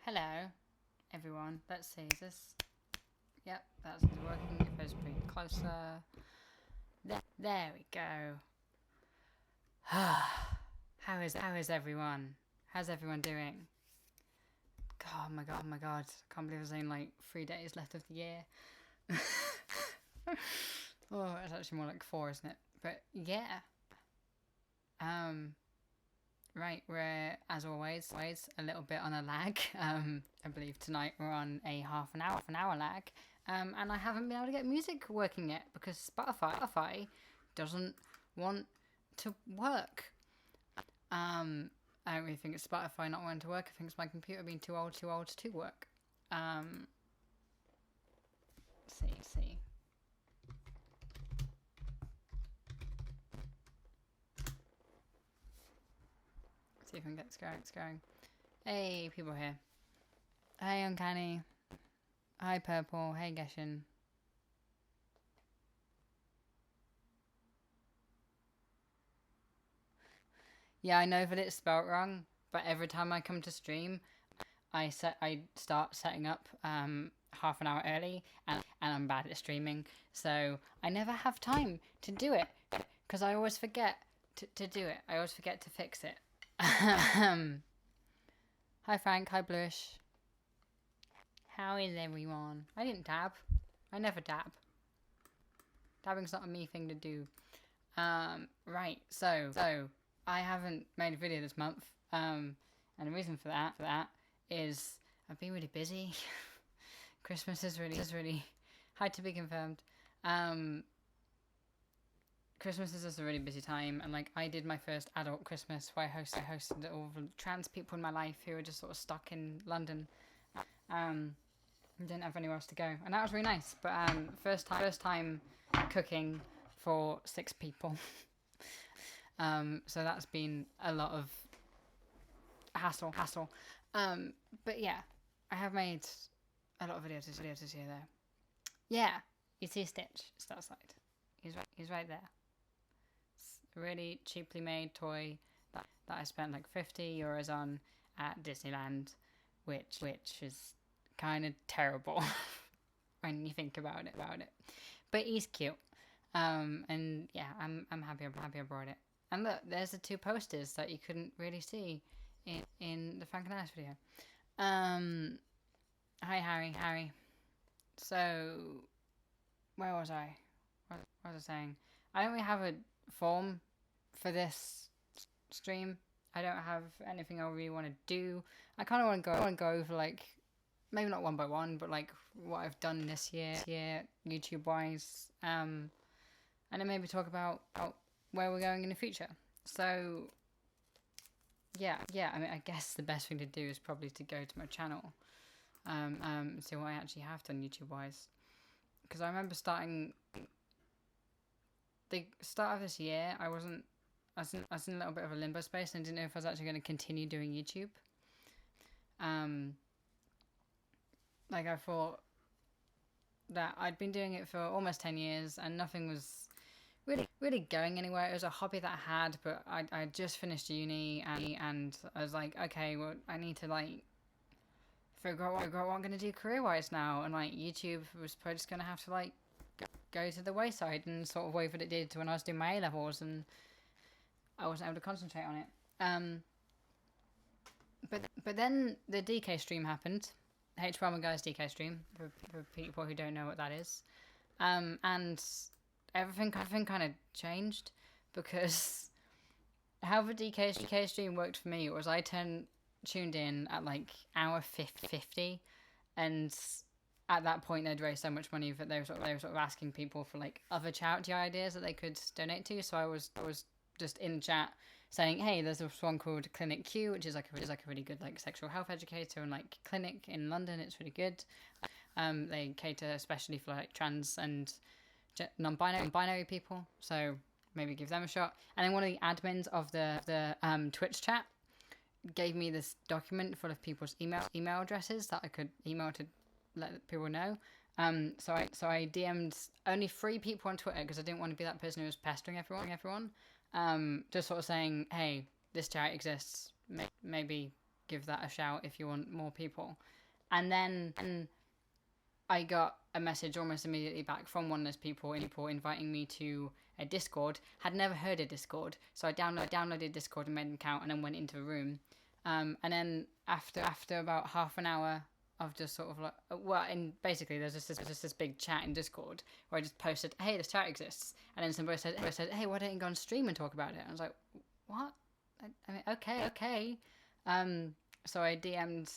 Hello, everyone. Let's see, is this... Yep, that's working. You're supposed to be closer. There we go. How is everyone? How's everyone doing? Oh my god, I can't believe there's only like 3 days left of the year. Oh, it's actually more like 4, isn't it? But yeah. Right, we're, as always, a little bit on a lag. I believe tonight we're on a half an hour lag. And I haven't been able to get music working yet because Spotify doesn't want to work. I don't really think it's Spotify not wanting to work. I think it's my computer being too old to work. See. See if I can get this going. Hey, people here. Hey, Uncanny. Hi, Purple. Hey, Geshin. Yeah, I know that it's spelt wrong, but every time I come to stream, I start setting up half an hour early, and I'm bad at streaming, so I never have time to do it because I always forget to do it. I always forget to fix it. Hi Frank, hi Bluish. How is everyone? I didn't dab. I never dab. Dabbing's not a me thing to do. Right, so I haven't made a video this month. And the reason for that is I've been really busy. Christmas is really hard to be confirmed. Christmas is just a really busy time, and like I did my first adult Christmas where I hosted all the trans people in my life who were just sort of stuck in London. And didn't have anywhere else to go, and that was really nice. But first time cooking for 6 people. So that's been a lot of hassle. But yeah, I have made a lot of videos this year though. Yeah, you see Stitch just outside. He's right there. It's a really cheaply made toy that I spent like €50 on at Disneyland, which is kind of terrible when you think about it. But he's cute. And yeah, I'm happy I brought it. And look, there's the 2 posters that you couldn't really see in the Frank and Alice video. Hi Harry. So where was I? What was I saying? I don't really have a form for this stream. I don't have anything I really want to do. I kind of want to go over like, maybe not one by one, but like what I've done this year YouTube wise. And then maybe talk about where we're going in the future. So yeah. I mean, I guess the best thing to do is probably to go to my channel, see what I actually have done YouTube wise. Because I remember starting the start of this year, I was in a little bit of a limbo space and didn't know if I was actually going to continue doing YouTube. Like I thought that I'd been doing it for almost 10 years and nothing was really going anywhere. It was a hobby that I had, but I just finished uni and I was like, okay, well, I need to like figure out what I'm going to do career-wise now. And like YouTube was probably just going to have to like go to the wayside in sort of way that it did when I was doing my A-levels and I wasn't able to concentrate on it. But then the DK stream happened. H1 Guys DK stream, for people who don't know what that is. And everything kind of changed because how the DK stream worked for me was I tuned in at like hour 50, and at that point they'd raised so much money that they were sort of asking people for like other charity ideas that they could donate to. So I was just in chat saying, hey, there's this one called Clinic Q, which is like a really good like sexual health educator and like clinic in London. It's really good. They cater especially for like trans and non-binary people, so maybe give them a shot. And then one of the admins of the Twitch chat gave me this document full of people's email addresses that I could email to let people know. So I DM'd only 3 people on Twitter because I didn't want to be that person who was pestering everyone. Just sort of saying, hey, this charity exists. Maybe give that a shout if you want more people. And then I got a message almost immediately back from one of those people inviting me to a Discord. Had never heard of Discord, so I downloaded Discord and made an account, and then went into a room. And then after about half an hour of just sort of like, well, and basically there's just this big chat in Discord where I just posted, hey, this chat exists, and then somebody said, hey, why don't you go on stream and talk about it? And I was like, what? I mean, okay. So I DM'd,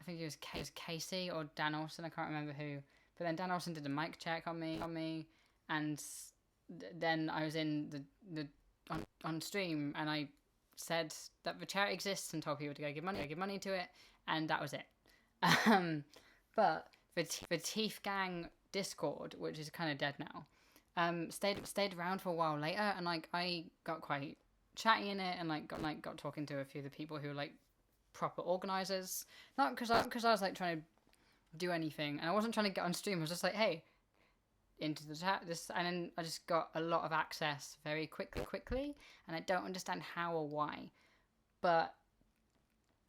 I think it was Casey or Dan Olsen, I can't remember who, but then Dan Olsen did a mic check on me, and then I was in on stream, and I said that the chat exists and told people to go give money to it, and that was it. But the Teeth Gang Discord, which is kind of dead now, stayed around for a while later, and like I got quite chatty in it, and got talking to a few of the people who were like proper organizers. Not because I was like trying to do anything, and I wasn't trying to get on stream. I was just like, hey, into the chat, and then I just got a lot of access very quickly, and I don't understand how or why, but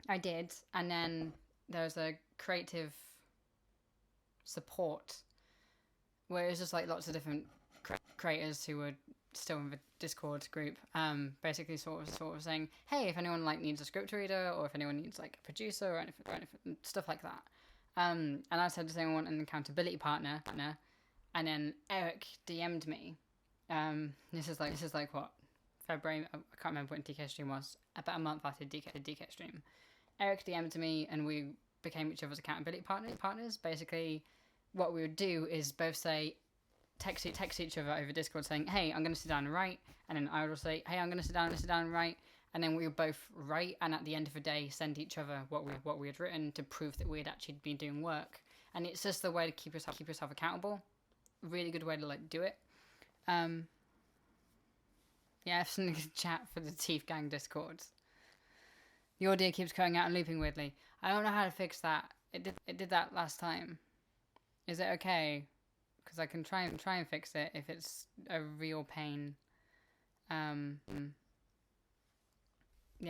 I did. And then there was a creative support where it was just like lots of different creators who were still in the Discord group, basically sort of saying, hey, if anyone like needs a script reader, or if anyone needs like a producer or anything stuff like that, and I said, does anyone want an accountability partner? And then Eric DM'd me. This is like what, February? I can't remember when DK Stream was. About a month after DK Stream, Eric DM'd me, and we became each other's accountability partners. Basically, what we would do is both say, text each other over Discord saying, hey, I'm going to sit down and write, and then I would say, hey, I'm going to sit down and write, and then we would both write, and at the end of the day send each other what we had written to prove that we had actually been doing work. And it's just the way to keep yourself accountable. Really good way to like do it. Yeah, something to chat for the Teeth Gang Discord. The audio keeps going out and looping weirdly. I don't know how to fix that. It did that last time. Is it okay? Because I can try and fix it if it's a real pain. Yeah,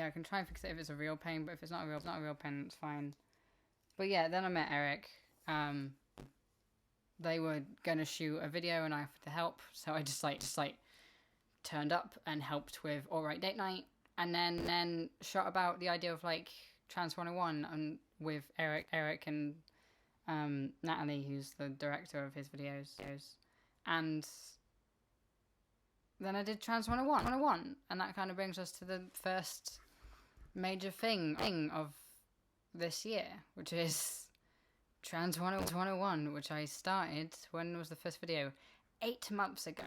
I can try and fix it if it's a real pain, but if it's not a real pain, it's fine. But yeah, then I met Eric. They were gonna shoot a video, and I offered to help, so I just turned up and helped with All Right Date Night, and then shot about the idea of like Trans 101 and with Eric and Natalie, who's the director of his videos, and then I did Trans 101, and that kind of brings us to the first major thing of this year, which is Trans 101, which I started, when was the first video? 8 months ago.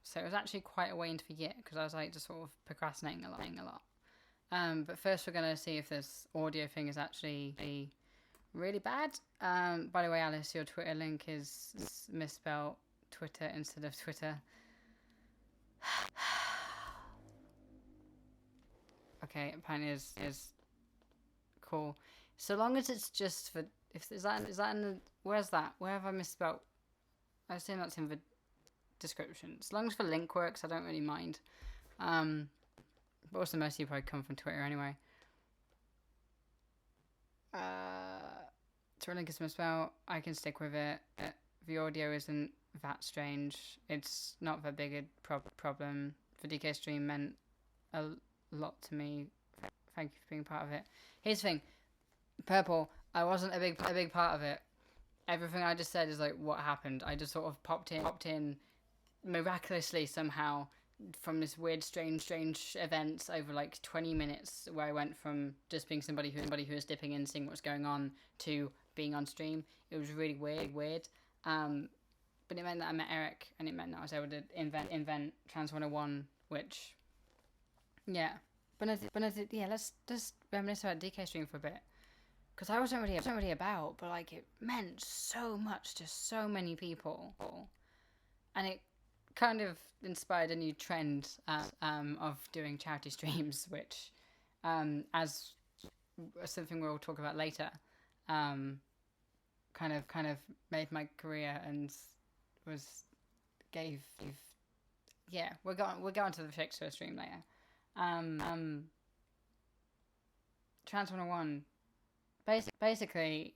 So it was actually quite a way into the year, because I was like just sort of procrastinating a lot. But first we're going to see if this audio thing is actually really bad. By the way, Alice, your Twitter link is misspelled Twitter instead of Twitter. Okay, apparently is cool. So long as it's just for, is that in the, where's that? Where have I misspelled? I assume that's in the description. As long as the link works, I don't really mind. But also most of you probably come from Twitter anyway. Twitter link is misspelled. I can stick with it. The audio isn't that strange. It's not that big a problem. The DK stream meant a lot to me. Thank you for being part of it. Here's the thing. Purple, I wasn't a big part of it. Everything I just said is like what happened. I just sort of popped in miraculously somehow from this weird strange events over like 20 minutes, where I went from just being somebody who was dipping in, seeing what's going on, to being on stream. It was really weird. But it meant that I met Eric, and it meant that I was able to invent Trans 101, which, yeah. But yeah, let's just reminisce about DK stream for a bit. Because I wasn't really about, but like it meant so much to so many people, and it kind of inspired a new trend of doing charity streams, which, as something we'll talk about later, kind of made my career and yeah, we'll go on to the Shakespeare stream later. Trans 101. Basically,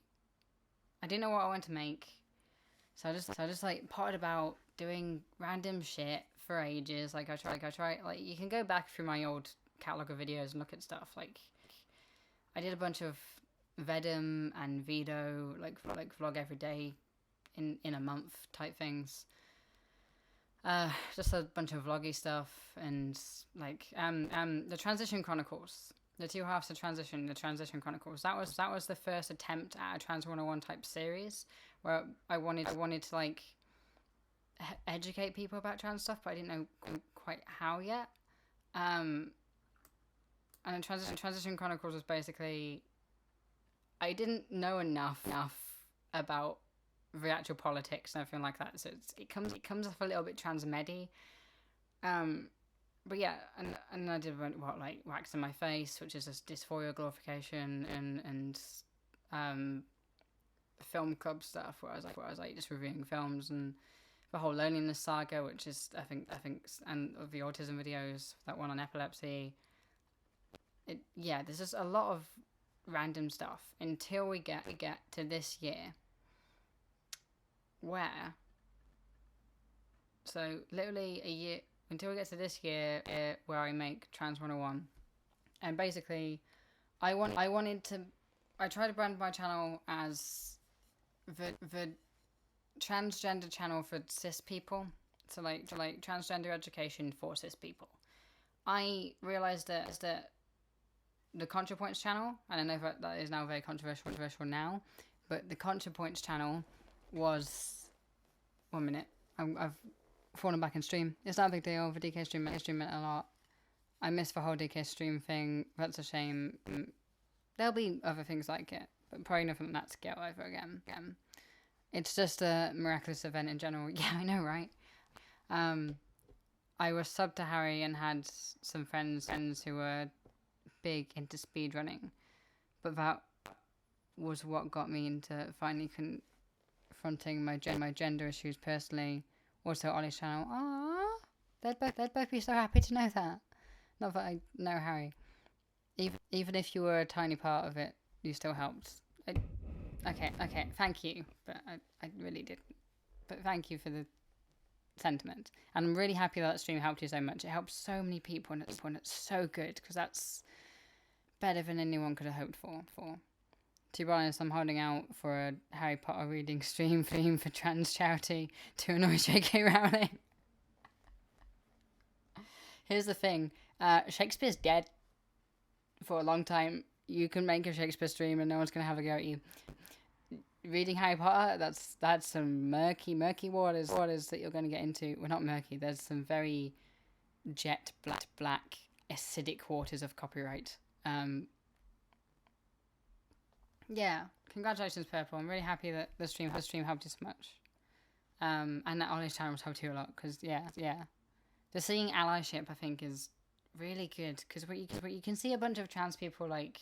I didn't know what I wanted to make, so I just like potted about doing random shit for ages. Like I try like you can go back through my old catalog of videos and look at stuff. Like I did a bunch of Vedum and Vido, like vlog every day in a month type things. Just a bunch of vloggy stuff and like the Transition Chronicles. The two halves of Transition, the Transition Chronicles. That was the first attempt at a Trans 101 type series where I wanted to like educate people about trans stuff, but I didn't know quite how yet. And the Transition Chronicles was basically I didn't know enough about the actual politics and everything like that, so it comes off a little bit transmedy. But yeah, and I did what like wax in my face, which is a dysphoria glorification, and film club stuff where I was like just reviewing films, and the whole loneliness saga, which is I think and of the autism videos, that one on epilepsy. There's just a lot of random stuff until we get to this year, where so literally a year until we get to this year where I make Trans 101, and basically I tried to brand my channel as the transgender channel for cis people, so like transgender education for cis people. I realized that the ContraPoints channel, and I know that is now very controversial now, but the ContraPoints channel was 1 minute. I've fallen back in stream. It's not a big deal. The DK stream meant a lot. I missed the whole DK stream thing. That's a shame. There'll be other things like it, but probably nothing like that to get over again. It's just a miraculous event in general. Yeah, I know, right? I was subbed to Harry and had some friends who were big into speedrunning, but that was what got me into finally confronting my gender issues personally. Also, Ollie's channel. Aww, they'd both be so happy to know that. Not that I know Harry. Even if you were a tiny part of it, you still helped. Okay, thank you, but I really didn't. But thank you for the sentiment, and I'm really happy that stream helped you so much. It helped so many people, and it's so good because that's better than anyone could have hoped for. To be honest, I'm holding out for a Harry Potter reading stream for trans charity to annoy J.K. Rowling. Here's the thing, Shakespeare's dead for a long time. You can make a Shakespeare stream and no one's going to have a go at you. Reading Harry Potter, that's some murky waters that you're going to get into. Well, not murky, there's some very jet black acidic waters of copyright. Yeah, congratulations, Purple. I'm really happy that the stream helped you so much. And that Ollie's channel helped you a lot, because yeah. The seeing allyship, I think, is really good, because you can see a bunch of trans people like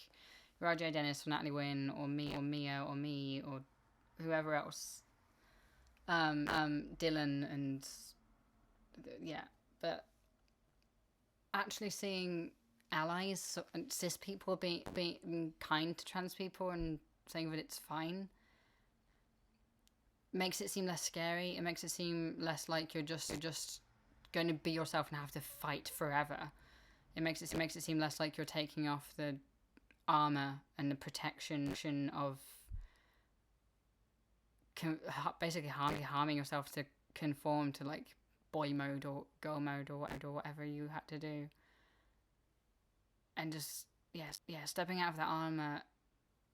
Roger Dennis or Natalie Wynn or me or Mia or me or whoever else, Dylan, and yeah, but actually seeing allies and cis people being kind to trans people and saying that it's fine makes it seem less scary. It makes it seem less like you're just going to be yourself and have to fight forever. It makes it seem less like you're taking off the armor and the protection of basically harming yourself to conform to like boy mode or girl mode or whatever you had to do. And just stepping out of that armor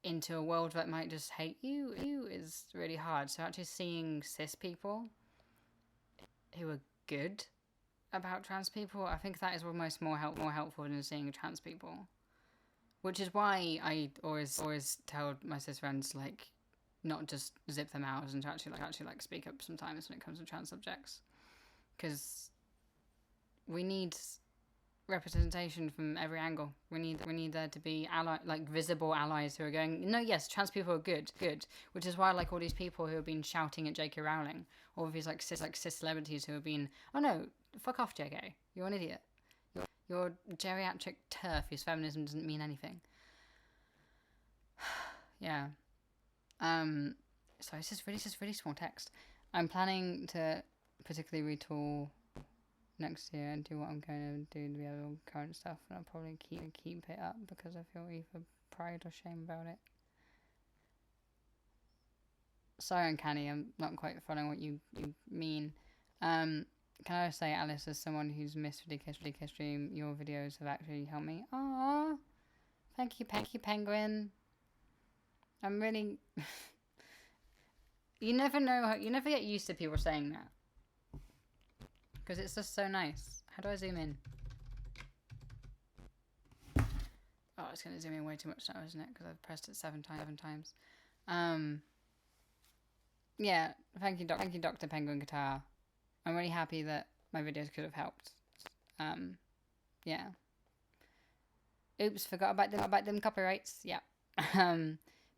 into a world that might just hate you is really hard. So actually seeing cis people who are good about trans people, I think that is almost more helpful than seeing trans people. Which is why I always tell my cis friends, like, not just zip them out and to actually speak up sometimes when it comes to trans subjects, because we need representation from every angle. We need there to be visible allies who are going, no, yes, trans people are good, which is why I like all these people who have been shouting at J.K. Rowling, all of these cis celebrities who have been, oh no, fuck off, J.K., you're an idiot, you're geriatric turf whose feminism doesn't mean anything. yeah. So it's just really small text. I'm planning to particularly retool next year and do what I'm going to do to the other current stuff, and I'll probably keep it up because I feel either pride or shame about it. Sorry, Uncanny, I'm not quite following what you mean. Can I just say, Alice, as someone who's missed DK stream, your videos have actually helped me. Aww, thank you, Penguin. I'm really. You never know. You never get used to people saying that because it's just so nice. How do I zoom in? Oh, it's gonna zoom in way too much now, isn't it? Because I've pressed it seven times. Yeah. Thank you, Dr. Penguin Guitar. I'm really happy that my videos could have helped. Yeah. Oops, forgot about them copyrights. Yeah.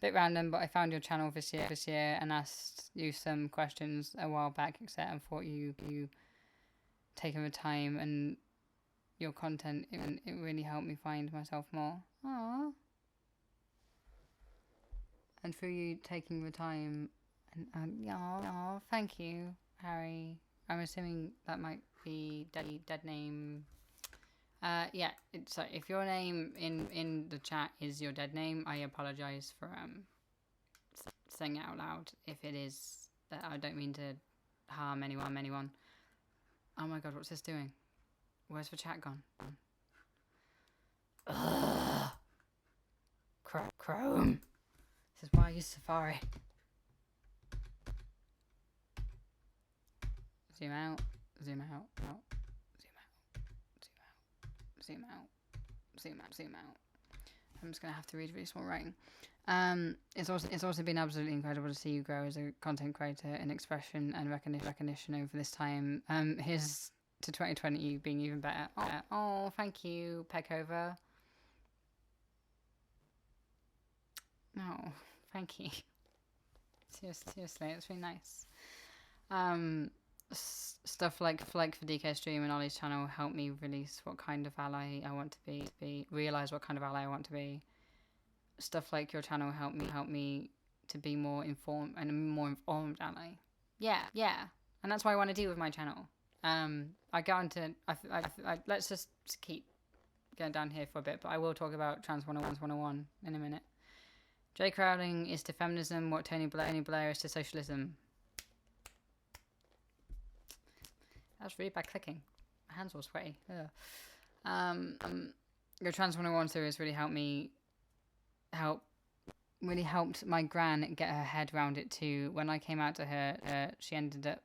Bit random, but I found your channel this year and asked you some questions a while back, etc. and thought you taking the time and your content, it really helped me find myself more. Aww. And through you taking the time, and thank you, Harry. I'm assuming that might be dead name. Yeah. So if your name in the chat is your dead name, I apologize for saying it out loud. If it is, that I don't mean to harm anyone. Oh my god, what's this doing? Where's the chat gone? Ugh. Chrome. This is why I use Safari. Zoom out, zoom out, zoom out. I'm just gonna have to read really small writing. It's also been absolutely incredible to see you grow as a content creator in expression and recognition over this time. Here's to 2020 you being even better. Oh, thank you, Peckover. Oh, thank you. Seriously, it's really nice. Stuff like for DK stream and Ollie's channel helped me release what kind of ally I want to be, realize what kind of ally I want to be. Stuff like your channel helped me to be more informed and a more informed ally. Yeah, and that's what I want to do with my channel. I go into let's just keep going down here for a bit, but I will talk about Trans 101 in a minute. J. Crowling is to feminism what Tony Blair is to socialism. That's really bad clicking. My hands all sweaty. Ugh. Your Trans 101 series really helped my gran get her head around it too. When I came out to her, she ended up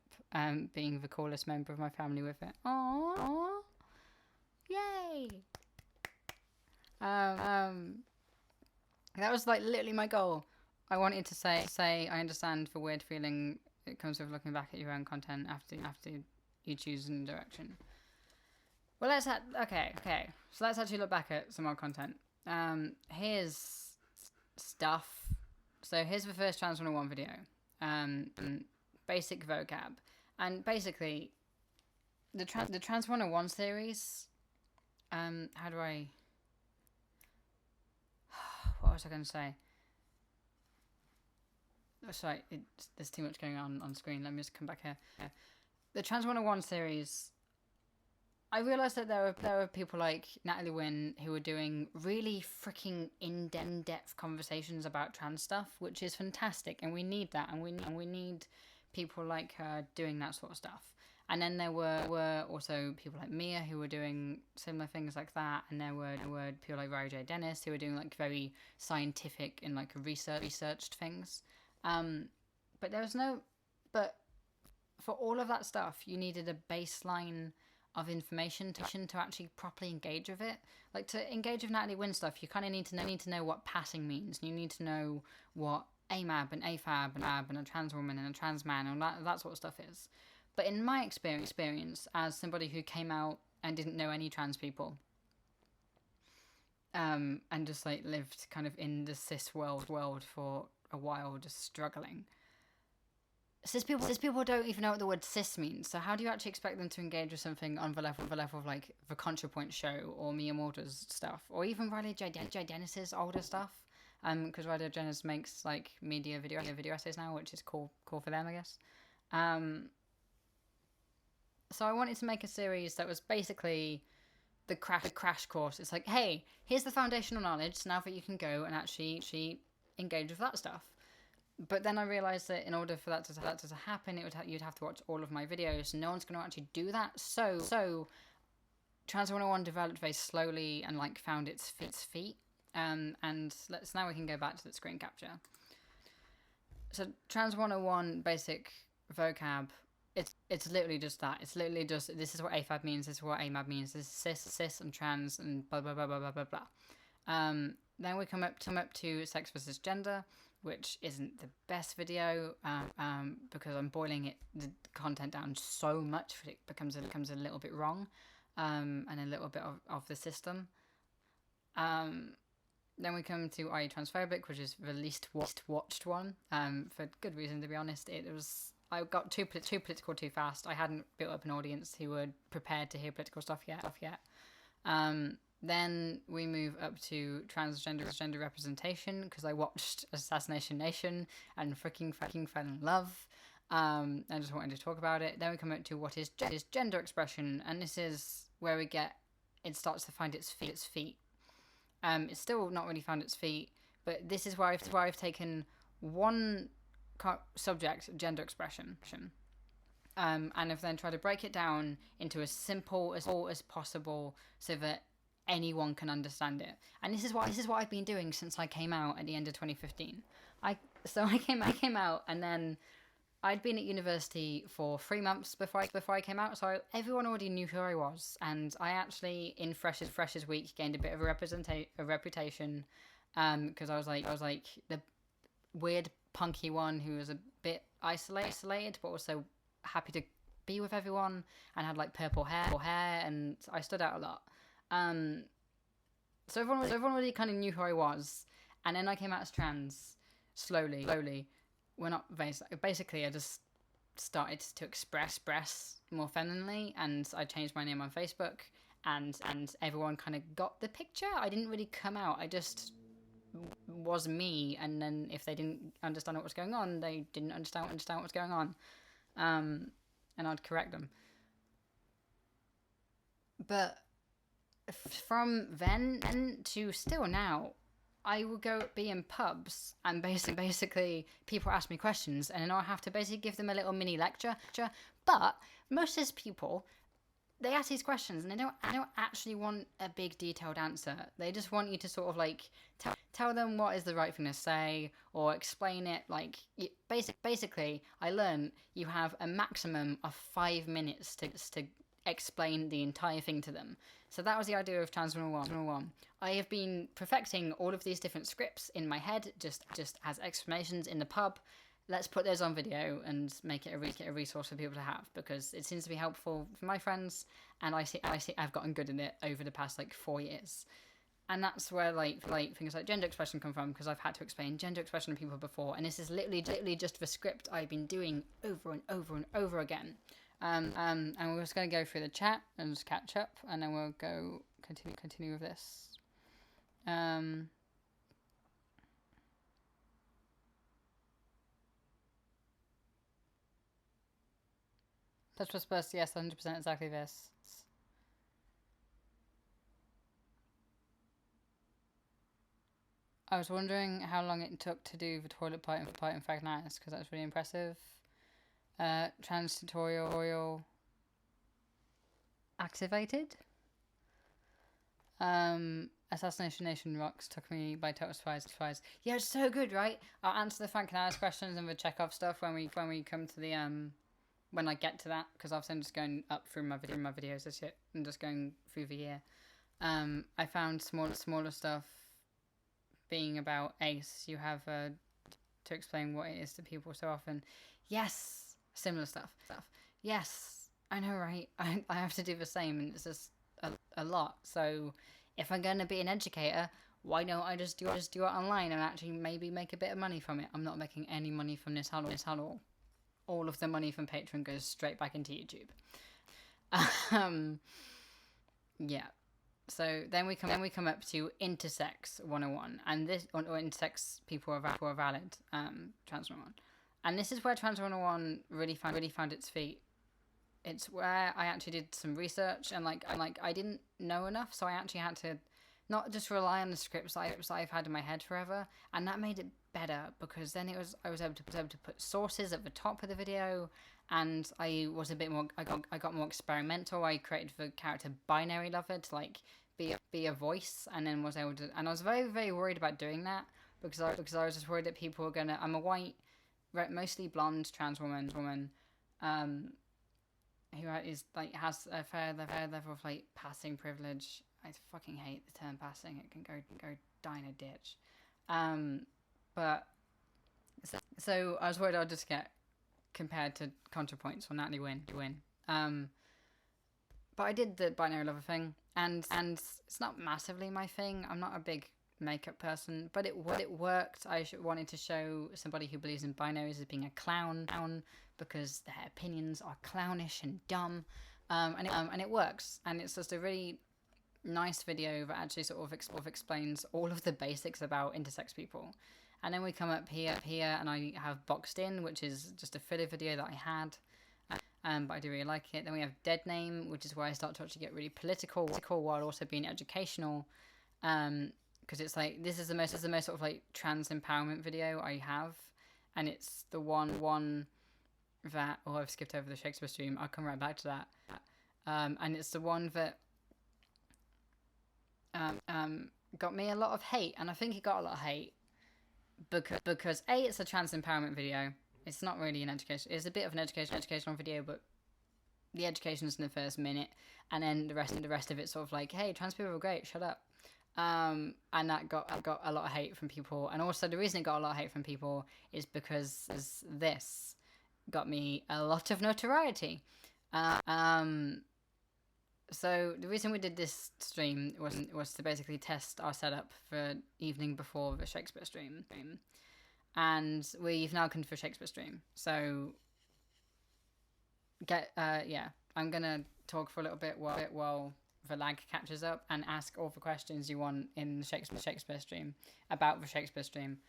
being the coolest member of my family with it. Aww. Yay. That was like literally my goal. I wanted to say I understand the weird feeling it comes with looking back at your own content after you choose a new direction. Well, okay. So let's actually look back at some more content. Here's stuff. So here's the first Trans 101 video. Basic vocab. And basically, the Trans 101 series, how do I... What was I going to say? Oh, sorry, there's too much going on screen. Let me just come back here. Yeah. The Trans 101 series, I realised that there were people like Natalie Wynn who were doing really freaking in-depth conversations about trans stuff, which is fantastic, and we need that, and we need people like her doing that sort of stuff. And then there were also people like Mia who were doing similar things like that, and there were people like Rory J. Dennis who were doing like very scientific and like researched things. But there was but for all of that stuff, you needed a baseline of information to actually properly engage with it. Like to engage with Natalie Wynn stuff, you kind of need to know what passing means. You need to know what AMAB and AFAB and a trans woman and a trans man and that sort of stuff is. But in my experience as somebody who came out and didn't know any trans people, and just like lived kind of in the cis world for a while, just struggling. Cis people don't even know what the word cis means, so how do you actually expect them to engage with something on the level of like the ContraPoint show or Mia Morta's stuff, or even Riley J. Dennis's older stuff? because Radio Genesis makes like media video essays now, which is cool for them, I guess. So I wanted to make a series that was basically the crash course. It's like, hey, here's the foundational knowledge. Now that you can go and actually engage with that stuff. But then I realized that in order for that to happen, you'd have to watch all of my videos. No one's going to actually do that. So Trans 101 developed very slowly and like found its feet. And now we can go back to the screen capture. So Trans 101 basic vocab. It's literally just that. It's literally just, this is what AFAB means. This is what AMAB means. This is cis and trans and blah blah blah blah blah blah blah. Then we come up to sex versus gender, which isn't the best video because I'm boiling the content down so much that it becomes a little bit wrong, and a little bit of the system. Then we come to Are You Transphobic, which is the least watched one, for good reason, to be honest. I got too political too fast. I hadn't built up an audience who were prepared to hear political stuff yet. Then we move up to transgender representation, because I watched Assassination Nation and freaking fell in love. I just wanted to talk about it. Then we come up to what is gender expression, and this is where it starts to find its feet. It's still not really found its feet, but this is where I've taken one subject, gender expression, and I've then tried to break it down into as simple as possible so that anyone can understand it. And this is what I've been doing since I came out at the end of 2015. I came out, and then I'd been at university for 3 months before I came out, so everyone already knew who I was, and I actually in Freshers Week gained a bit of a reputation, because I was like the weird punky one who was a bit isolated but also happy to be with everyone, and had like purple hair, and I stood out a lot. So everyone already kind of knew who I was, and then I came out as trans slowly. Well, not basically. I just started to express more femininely, and I changed my name on Facebook, and everyone kind of got the picture. I didn't really come out. I just was me, and then if they didn't understand what was going on, they didn't understand what was going on, and I'd correct them. But from then to still now, I will be in pubs, and basically people ask me questions, and then I'll have to basically give them a little mini lecture. But most of these people, they ask these questions, and they don't actually want a big detailed answer. They just want you to sort of like tell them what is the right thing to say, or explain it. Like basically, I learned you have a maximum of 5 minutes to explain the entire thing to them. So that was the idea of Trans 101. I have been perfecting all of these different scripts in my head, just as explanations in the pub. Let's put those on video and make it a resource for people to have, because it seems to be helpful for my friends, and I see I've gotten good at it over the past like 4 years. And that's where like things like gender expression come from, because I've had to explain gender expression to people before, and this is literally just the script I've been doing over and over and over again. And we're just going to go through the chat and just catch up, and then we'll go continue with this. Touch was supposed to, yes, 100% exactly this. I was wondering how long it took to do the toilet part in Five Nights, because that was really impressive. Trans tutorial activated. Assassination Nation rocks, took me by total surprise. Yeah, it's so good, right? I'll answer the Frank Canaris questions and the Chekhov stuff when we come to the when I get to that, because obviously I'm just going up through my videos this year and just going through the year. I found smaller stuff being about ACE. You have to explain what it is to people so often. Yes. Similar stuff. Yes, I know, right? I have to do the same, and it's just a lot. So if I'm going to be an educator, why don't I just do it online and actually maybe make a bit of money from it? I'm not making any money from this huddle. All of the money from Patreon goes straight back into YouTube. Yeah. So then we come up to intersex 101, and this or intersex people are valid trans 101, and this is where trans 101 really found its feet. It's where I actually did some research, and I didn't know enough, so I actually had to not just rely on the scripts that I've had in my head forever, and that made it better because then I was able to put sources at the top of the video, and I was a bit more I got more experimental. I created the character Binary Lover to like be a voice, and then was able to, and I was very worried about doing that because I was just worried that people were gonna. I'm a white, mostly blonde trans woman, who is like has a fair level of like passing privilege. I fucking hate the term passing. It can go die in a ditch. But so I was worried I'd just get compared to ContraPoints or Natalie Wynn. But I did the binary lover thing, and it's not massively my thing. I'm not a big makeup person, but it worked. I wanted to show somebody who believes in binaries as being a clown because their opinions are clownish and dumb, and it works. And it's just a really nice video that actually sort of explains all of the basics about intersex people. And then we come up here, and I have Boxed In, which is just a filler video that I had. But I do really like it. Then we have Dead Name, which is where I start to actually get really political while also being educational. Because it's like this is the most sort of like trans empowerment video I have, and it's the one that I've skipped over the Shakespeare stream. I'll come right back to that. And it's the one that got me a lot of hate, and I think it got a lot of hate because A, it's a trans empowerment video. It's not really an education. It's a bit of an educational video, but the education is in the first minute, and then the rest of it's sort of like, hey, trans people are great, shut up. And that got a lot of hate from people, and also the reason it got a lot of hate from people is because this got me a lot of notoriety. So the reason we did this stream was to basically test our setup for evening before the Shakespeare stream. And we've now come for Shakespeare stream. So I'm gonna talk for a little bit while the lag catches up and ask all the questions you want in the Shakespeare stream about the Shakespeare stream.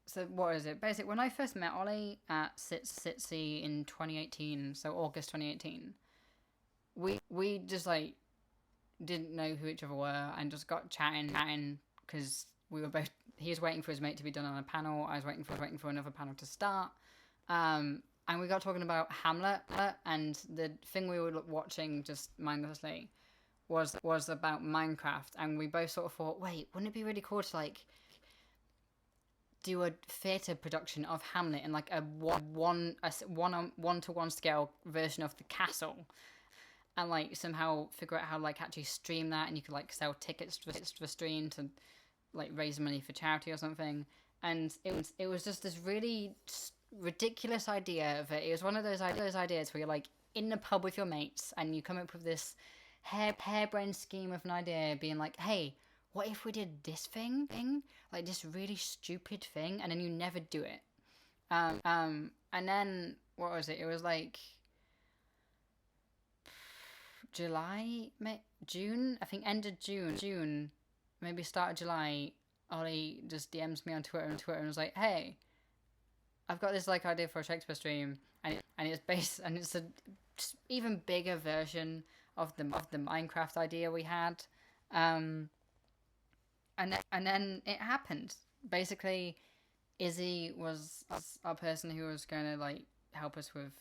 So what is it? Basically, when I first met Ollie at Sitsy in 2018, so August 2018, we just like didn't know who each other were and just got chatting because we were both. He was waiting for his mate to be done on a panel. I was waiting for another panel to start. And we got talking about Hamlet, and the thing we were watching just mindlessly was about Minecraft, and we both sort of thought, wait, wouldn't it be really cool to like do a theatre production of Hamlet in like a one to one scale version of the castle, and like somehow figure out how to like actually stream that, and you could like sell tickets to the stream to like raise money for charity or something. And it was just this really ridiculous idea that it was one of those ideas where you're like in the pub with your mates and you come up with this harebrained scheme of an idea, being like, hey, what if we did this thing, like this really stupid thing, and then you never do it. And then what was it? It was like June, I think, end of June, maybe start of July. Ollie just DMs me on Twitter and was like, hey, I've got this like idea for a Shakespeare stream, and it's a even bigger version of the Minecraft idea we had. And then it happened. Basically, Izzy was our person who was going to like help us with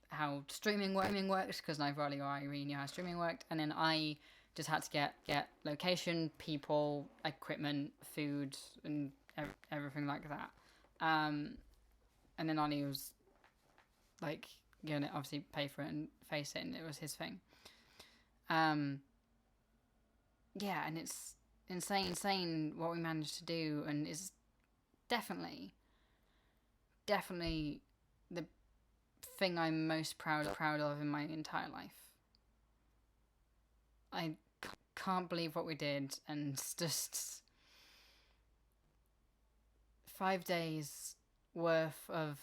how streaming works, because neither Ollie or I really knew how streaming worked, and then I just had to get location, people, equipment, food, and everything like that. And then Ollie was like gonna obviously pay for it and face it, and it was his thing. Yeah, and it's insane what we managed to do, and it's definitely the thing I'm most proud of in my entire life. I can't believe what we did, and it's just 5 days worth of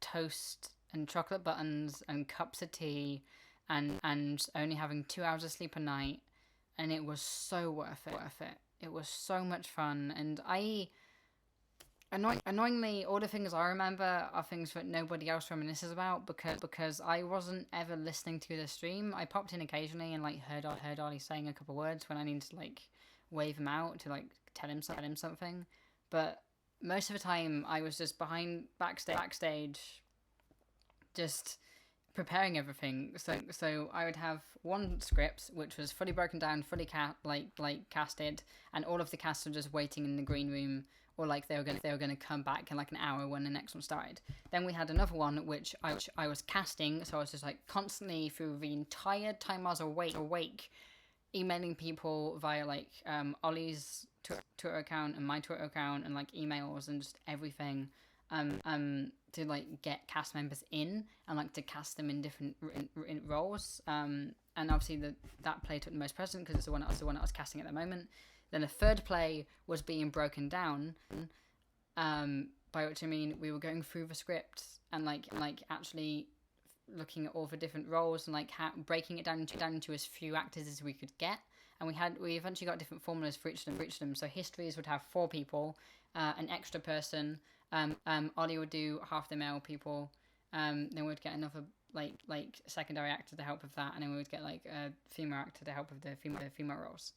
toast and chocolate buttons and cups of tea and only having 2 hours of sleep a night, and it was so worth it. It was so much fun, and annoyingly, all the things I remember are things that nobody else reminisces about because I wasn't ever listening to the stream. I popped in occasionally and like heard Ollie saying a couple words when I needed to like wave him out to like tell him something, but most of the time I was just backstage, just preparing everything. So I would have one script which was fully broken down, fully casted, and all of the cast were just waiting in the green room, or like they were gonna come back in like an hour when the next one started. Then we had another one which I was casting, so I was just like constantly through the entire time I was awake emailing people via like Ollie's Twitter account and my Twitter account and like emails and just everything to like get cast members in and like to cast them in different roles, and obviously that play took the most precedent because it's the one I was casting at the moment. Then a third play was being broken down, by which I mean we were going through the script and like actually looking at all the different roles and like breaking it down into as few actors as we could get. And we eventually got different formulas for each of them. So histories would have 4 people, an extra person. Ollie would do half the male people. Then we'd get another like secondary actor to help with that, and then we would get like a female actor to help with the female roles.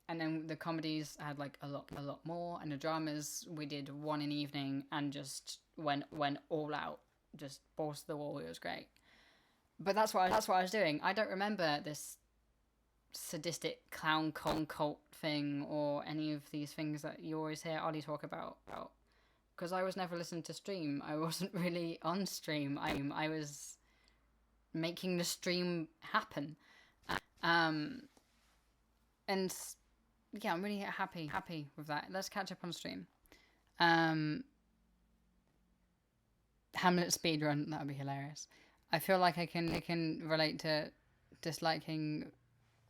And then the comedies had like a lot more, and the dramas we did one in the evening and just went all out, just balls to the wall. It was great. But that's what I was doing. I don't remember this sadistic clown cult thing or any of these things that you always hear Ollie talk about, because I was never listening to stream. I wasn't really on stream. I was making the stream happen, and yeah, I'm really happy with that. Let's catch up on stream. Hamlet speedrun, that would be hilarious. I feel like I can relate to disliking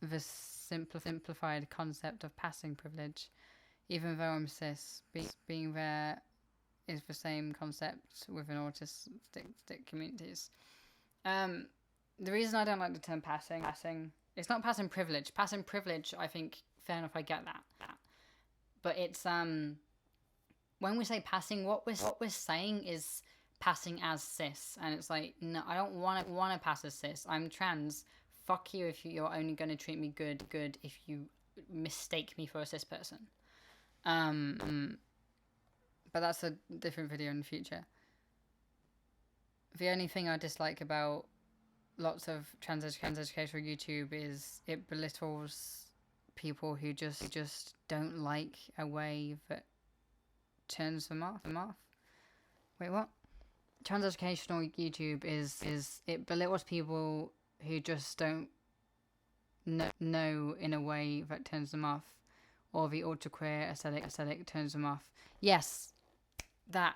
the simplified concept of passing privilege, even though I'm cis. Being there is the same concept within autistic communities. The reason I don't like the term passing, it's not passing privilege. Passing privilege, I think, fair enough, I get that. But it's when we say passing, what we're saying is passing as cis, and it's like, no, I don't want to pass as cis. I'm trans. Fuck you if you're only going to treat me good if you mistake me for a cis person. But that's a different video in the future. The only thing I dislike about lots of trans educational YouTube is it belittles people who just don't like a way that turns them off. Wait, what? Trans educational YouTube is it belittles people who just don't know in a way that turns them off, or the ultra queer aesthetic turns them off. Yes,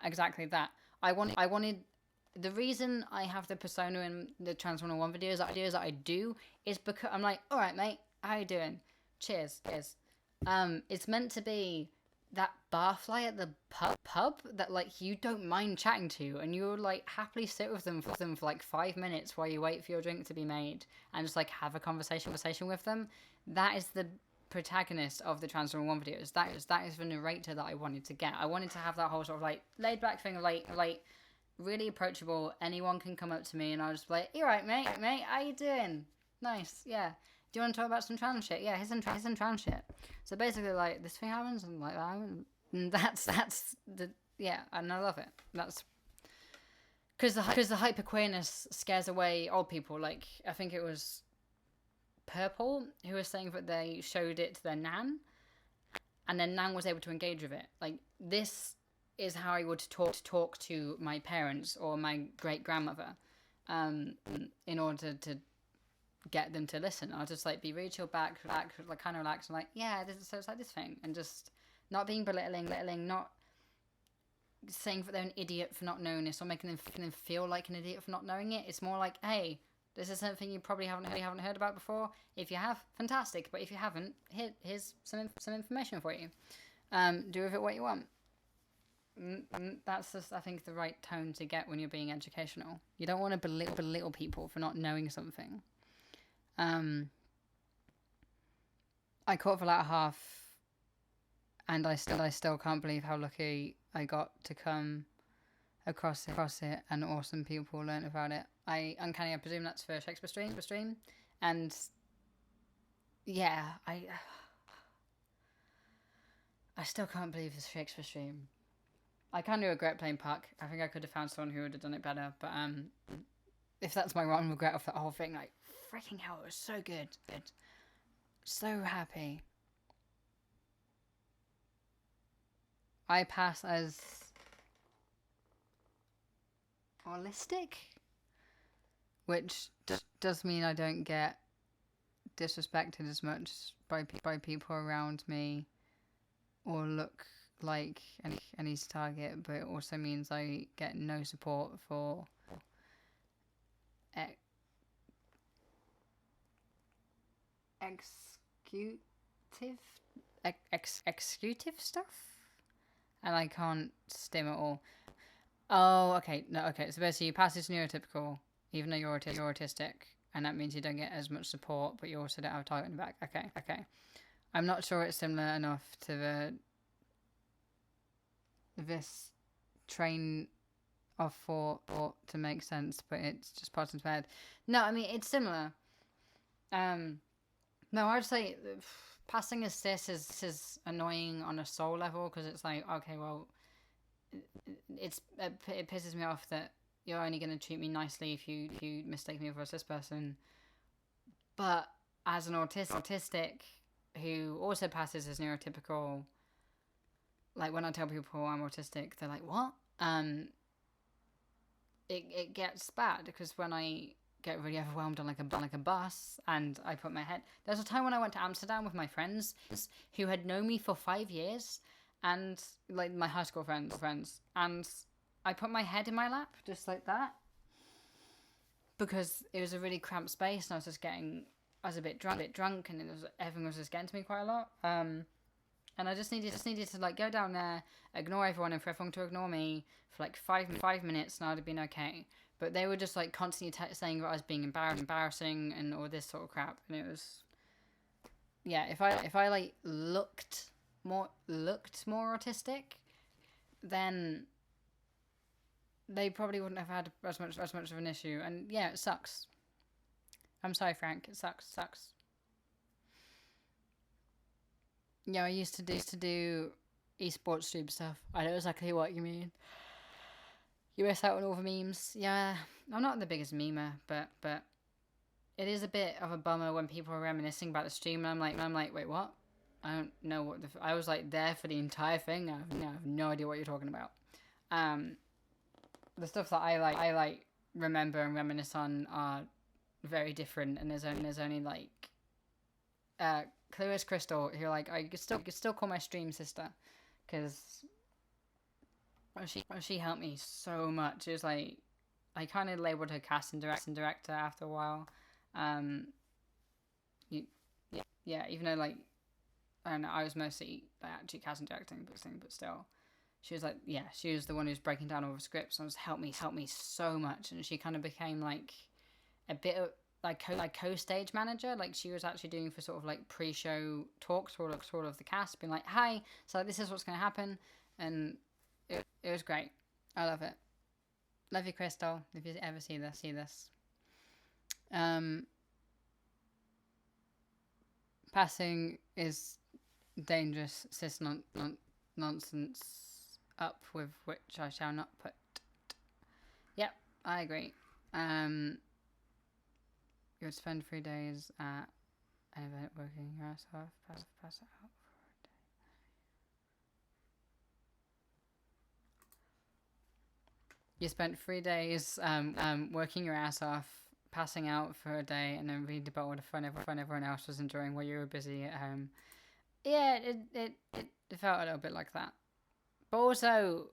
exactly that. I wanted. The reason I have the persona in the Trans 101 videos that I do is because I'm like, all right, mate, how you doing? Cheers. It's meant to be that barfly at the pub that like you don't mind chatting to, and you'll like happily sit with them for like 5 minutes while you wait for your drink to be made and just like have a conversation with them. That is the protagonist of the Trans 101 videos. That is the narrator that I wanted to get. I wanted to have that whole sort of like laid back thing of like really approachable. Anyone can come up to me and I'll just be like, "You right, mate? How you doing? Nice, yeah. Do you want to talk about some trans shit? Yeah, here's some trans shit." So basically, like, this thing happens and like that, and that's the yeah, and I love it. That's because the hyper queerness scares away old people. Like, I think it was Purple who was saying that they showed it to their nan, and then nan was able to engage with it. Like, this is how I would talk to my parents or my great grandmother, in order to get them to listen. I'll just like be really chill back, like kind of relaxed, and like, yeah, so it's like this thing, and just not being belittling, not saying that they're an idiot for not knowing this or making them feel like an idiot for not knowing it. It's more like, hey, this is something you probably haven't heard about before. If you have, fantastic, but if you haven't, here's some information for you. Do with it what you want. that's just, I think, the right tone to get when you're being educational. You don't want to belittle people for not knowing something. I caught the latter half, and I still can't believe how lucky I got to come across it, and awesome people learnt about it. I presume that's for Shakespeare stream, and yeah, I still can't believe this Shakespeare stream. I kind of regret playing Puck. I think I could have found someone who would have done it better, but if that's my one regret of the whole thing, like, freaking hell, it was so good. So happy. I pass as holistic, which does mean I don't get disrespected as much by people around me or look like any target, but it also means I get no support for executive stuff, and I can't stim at all. Oh, okay, no, okay. So basically, you pass as neurotypical, even though you're autistic, and that means you don't get as much support, but you also don't have a target in the back. Okay. I'm not sure it's similar enough to this train of thought to make sense, but it's just popped into my head. No, I mean, it's similar. No, I'd say passing as cis is annoying on a soul level, because it's like, okay, well, it pisses me off that you're only going to treat me nicely if you mistake me for a cis person. But as an autistic who also passes as neurotypical, like, when I tell people I'm autistic, they're like, what? It gets bad, because when I get really overwhelmed on like a bus and I put my head... There's a time when I went to Amsterdam with my friends who had known me for 5 years, and like my high school friends, and I put my head in my lap just like that, because it was a really cramped space, and I was a bit drunk, and everyone was just getting to me quite a lot. And I just needed to like go down there, ignore everyone, and for everyone to ignore me for like 5 minutes, and I'd have been okay. But they were just like constantly saying that I was being embarrassing and all this sort of crap, and it was, yeah. If I like looked more autistic, then they probably wouldn't have had as much of an issue. And yeah, it sucks. I'm sorry, Frank. It sucks. Yeah, I used to do esports stream stuff. I know exactly what you mean. You miss out on all the memes. Yeah, I'm not the biggest memer, but it is a bit of a bummer when people are reminiscing about the stream, and I'm like, wait, what? I don't know what I was like there for the entire thing. I have no idea what you're talking about. The stuff that I like remember and reminisce on are very different, and there's only like Clueless Crystal, who, like, I could still call my stream sister, because she helped me so much. It was like, I kind of labeled her casting director after a while. Yeah, even though, like, I don't know, I was mostly like, actually casting directing, but still, she was like, yeah, she was the one who's breaking down all the scripts, and was helped me so much, and she kind of became like a bit of like co-stage manager. Like, she was actually doing for sort of like pre-show talks for all of the cast, being like, hi, so this is what's going to happen, and it was great. I love it. Love you, Crystal, if you ever see this. Passing is dangerous cis nonsense, up with which I shall not put. Yep, I agree. You would spend 3 days at an event working your ass off, pass it out for a day. You spent 3 days working your ass off, passing out for a day, and then read about what the fun everyone else was enjoying while you were busy at home. Yeah, it felt a little bit like that, but also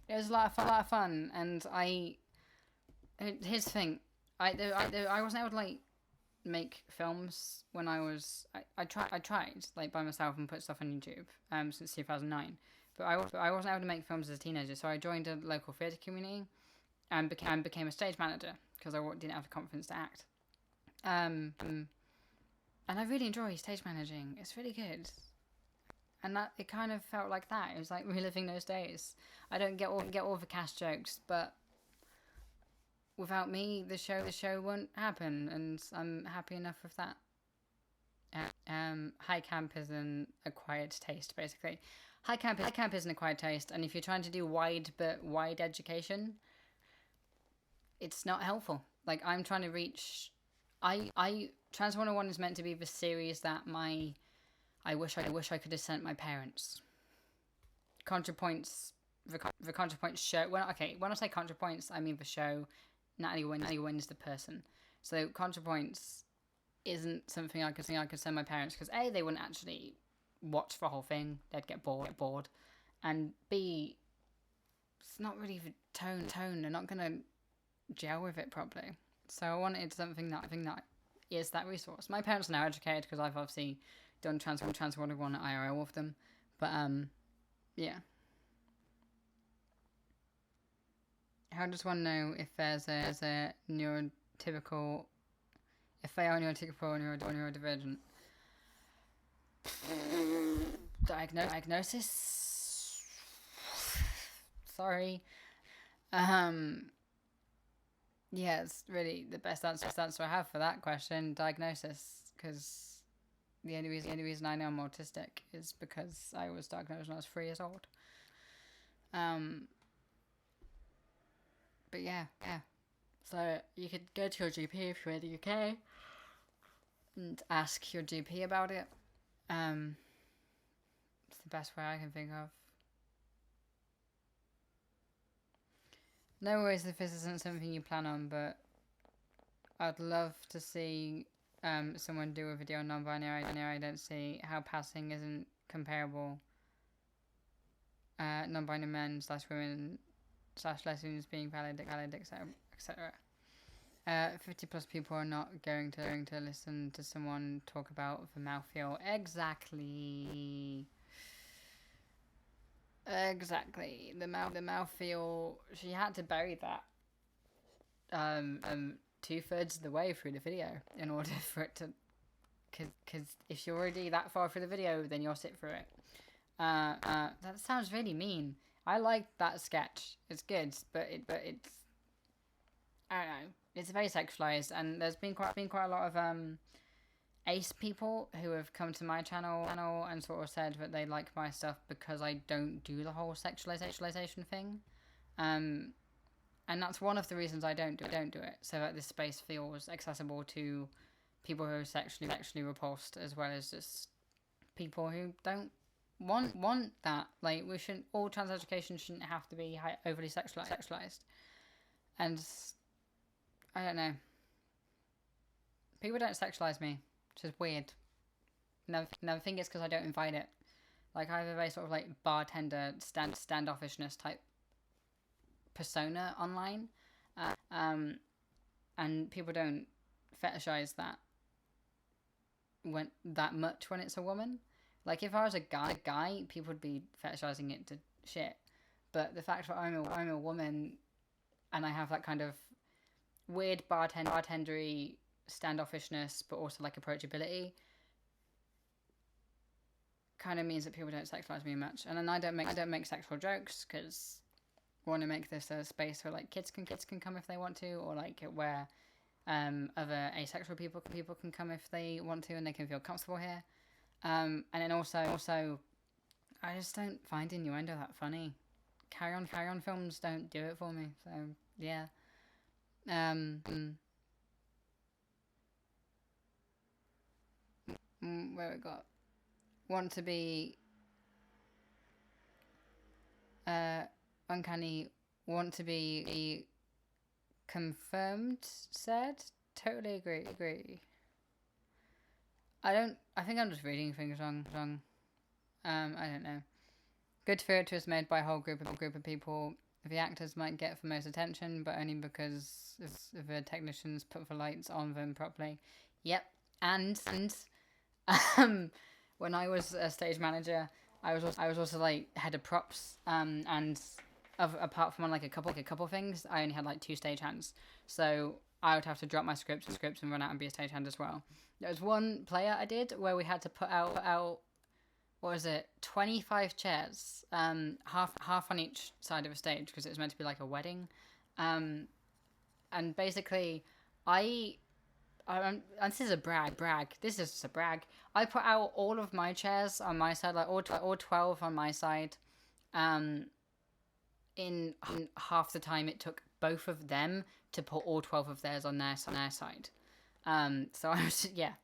it was a lot of fun. And here's the thing. I wasn't able to like make films when I tried like by myself and put stuff on YouTube since 2009, but I wasn't able to make films as a teenager, so I joined a local theatre community and became a stage manager because I didn't have the confidence to act. And I really enjoy stage managing. It's really good. And that it kind of felt like that. It was like reliving those days. I don't get all the cast jokes, but without me, the show won't happen, and I'm happy enough with that. High camp is an acquired taste, basically. High camp is an acquired taste, and if you're trying to do wide education, it's not helpful. Like I'm trying to reach. I Trans 101 is meant to be the series that I wish I could have sent my parents. ContraPoints, the ContraPoints show. When I say ContraPoints, I mean the show. Natalie Wynn is the person. So ContraPoints isn't something I could send my parents because A, they wouldn't actually watch the whole thing. They'd get bored, and B, it's not really the tone. They're not gonna gel with it properly. So I wanted something that is that resource. My parents are now educated because I've obviously done Trans 101 at IRL with them, but yeah. How does one know if there's a neurotypical, if they are neurotypical or neurodivergent? Diagnosis? Sorry. Yeah, it's really the best answer I have for that question. Diagnosis, because the only reason I know I'm autistic is because I was diagnosed when I was 3 years old. But yeah. So you could go to your GP if you're in the UK and ask your GP about it. It's the best way I can think of. No worries if this isn't something you plan on, but I'd love to see someone do a video on non-binary identity, how passing isn't comparable. Non-binary men / women / lesbians being valid, etc. 50+ people are not going to listen to someone talk about the mouthfeel. Exactly. The mouthfeel. She had to bury that 2/3 of the way through the video in order for it to. Because if you're already that far through the video, then you'll sit through it. That sounds really mean. I like that sketch. It's good, but it's I don't know. It's very sexualized, and there's been quite a lot of ace people who have come to my channel and sort of said that they like my stuff because I don't do the whole sexualization thing, and that's one of the reasons I don't do it, so that this space feels accessible to people who are sexually repulsed, as well as just people who don't want that. Like, we shouldn't, all trans education shouldn't have to be overly sexualized. And I don't know. People don't sexualize me, which is weird. Never think it's because I don't invite it. Like, I have a very sort of like bartender standoffishness type persona online, and people don't fetishize that much when it's a woman. Like, if I was a guy, people would be fetishizing it to shit. But the fact that I'm a woman, and I have that kind of weird bartendery standoffishness, but also like approachability, kind of means that people don't sexualize me much. And then I don't make sexual jokes because I want to make this a space where like kids can come if they want to, or like where other asexual people can come if they want to, and they can feel comfortable here. And then also, I just don't find innuendo that funny. Carry on films don't do it for me. So yeah. Where we got want to be uncanny, want to be confirmed, said. Totally agree. I think I'm just reading things wrong. I don't know. Good Theatre is made by a whole group of people. The actors might get the most attention, but only because the technicians put the lights on them properly. Yep. And when I was a stage manager, I was also like head of props, and apart from like a couple things, I only had like 2 stagehands, so I would have to drop my scripts and run out and be a stagehand as well. There was one player I did where we had to put out what was it, 25 chairs, half on each side of a stage because it was meant to be like a wedding, and basically I and this is a brag. This is just a brag. I put out all of my chairs on my side, like all 12 on my side, in half the time it took both of them to put all 12 of theirs on their side. So I was yeah,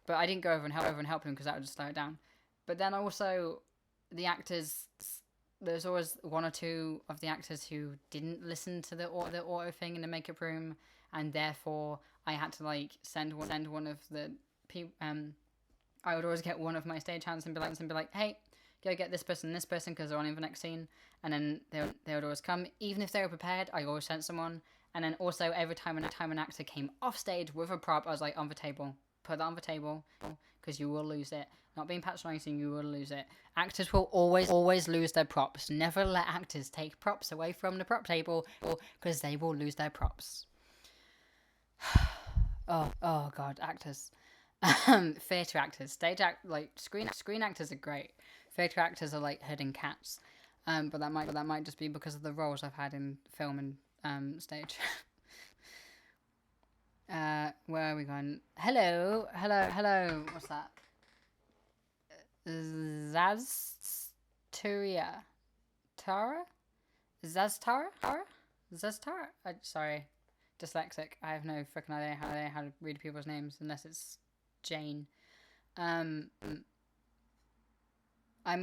but I didn't go over and help him because that would just slow it down. But then also the actors. There's always one or two of the actors who didn't listen to the auto thing in the makeup room, and therefore I had to like send one of the people. I would always get one of my stagehands and be like, hey, go get this person because they're on in the next scene, and then they would always come, even if they were prepared. I always sent someone, and then also every time an actor came off stage with a prop, I was like, on the table, put that on the table, because you will lose it. Not being patronising, you will lose it. Actors will always lose their props. Never let actors take props away from the prop table, because they will lose their props. oh god, actors. Theatre actors, screen actors are great. Theatre actors are like herding cats. But that might just be because of the roles I've had in film and stage. Where are we going? Hello. What's that? Zazturia. Zaztara? Sorry. Dyslexic. I have no freaking idea how to read people's names unless it's Jane. I'm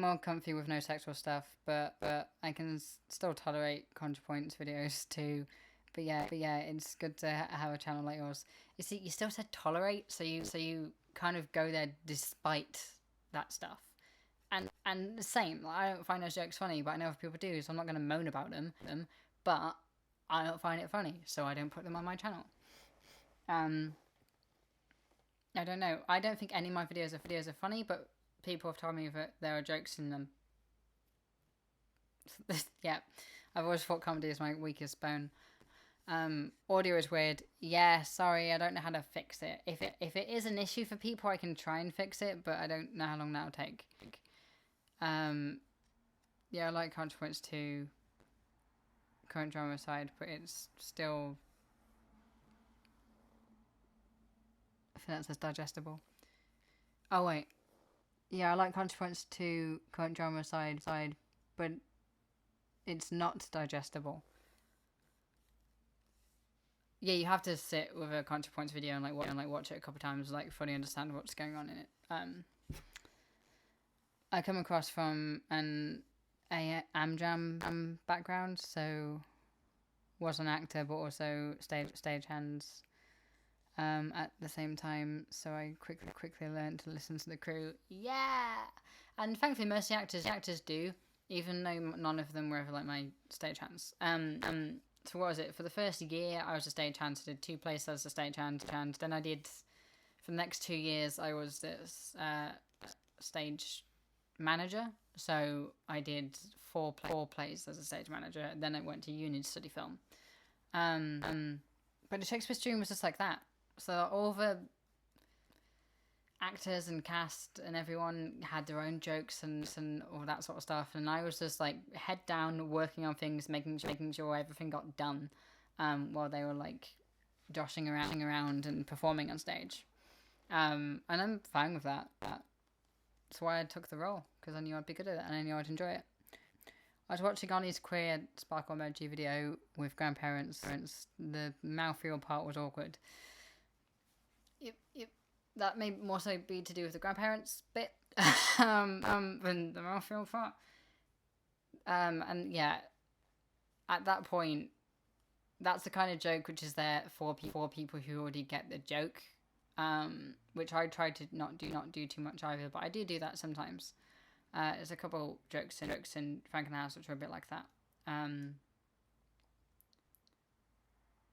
more comfy with no sexual stuff, but I can still tolerate ContraPoints videos too. But yeah, it's good to have a channel like yours. You see, you still said tolerate, so you kind of go there despite that stuff. And the same, like, I don't find those jokes funny, but I know if people do, so I'm not going to moan about them. But I don't find it funny, so I don't put them on my channel. I don't know. I don't think any of my videos are funny, but people have told me that there are jokes in them. Yeah, I've always thought comedy is my weakest bone. Audio is weird. Yeah, sorry, I don't know how to fix it. If it is an issue for people, I can try and fix it, but I don't know how long that'll take. Yeah, I like ContraPoints to current drama side, but it's still, I think that says digestible. Oh wait, yeah, I like ContraPoints to current drama side, but it's not digestible. Yeah, you have to sit with a ContraPoints video and watch it a couple times, like fully understand what's going on in it. I come across from an Amjam background, so was an actor but also stagehands at the same time. So I quickly learned to listen to the crew. Yeah, and thankfully most actors do, even though none of them were ever like my stagehands. So what was it? For the first year, I was a stagehand. So I did 2 plays as a stagehand. Then I did, for the next 2 years, I was this stage manager. So I did 4 plays as a stage manager. Then I went to uni to study film. But the Shakespeare stream was just like that. So all the actors and cast and everyone had their own jokes and all that sort of stuff, and I was just like head down working on things, making sure everything got done, while they were like joshing around and performing on stage, and I'm fine with that. That's why I took the role, because I knew I'd be good at it and I knew I'd enjoy it. I was watching Ani's queer sparkle emoji video with grandparents. The mouthfeel part was awkward. That may more so be to do with the grandparents bit than the mouthfeel part. And yeah, at that point, that's the kind of joke which is there for people who already get the joke, which I try to not do too much either, but I do that sometimes. There's a couple jokes in Frankenhouse which are a bit like that.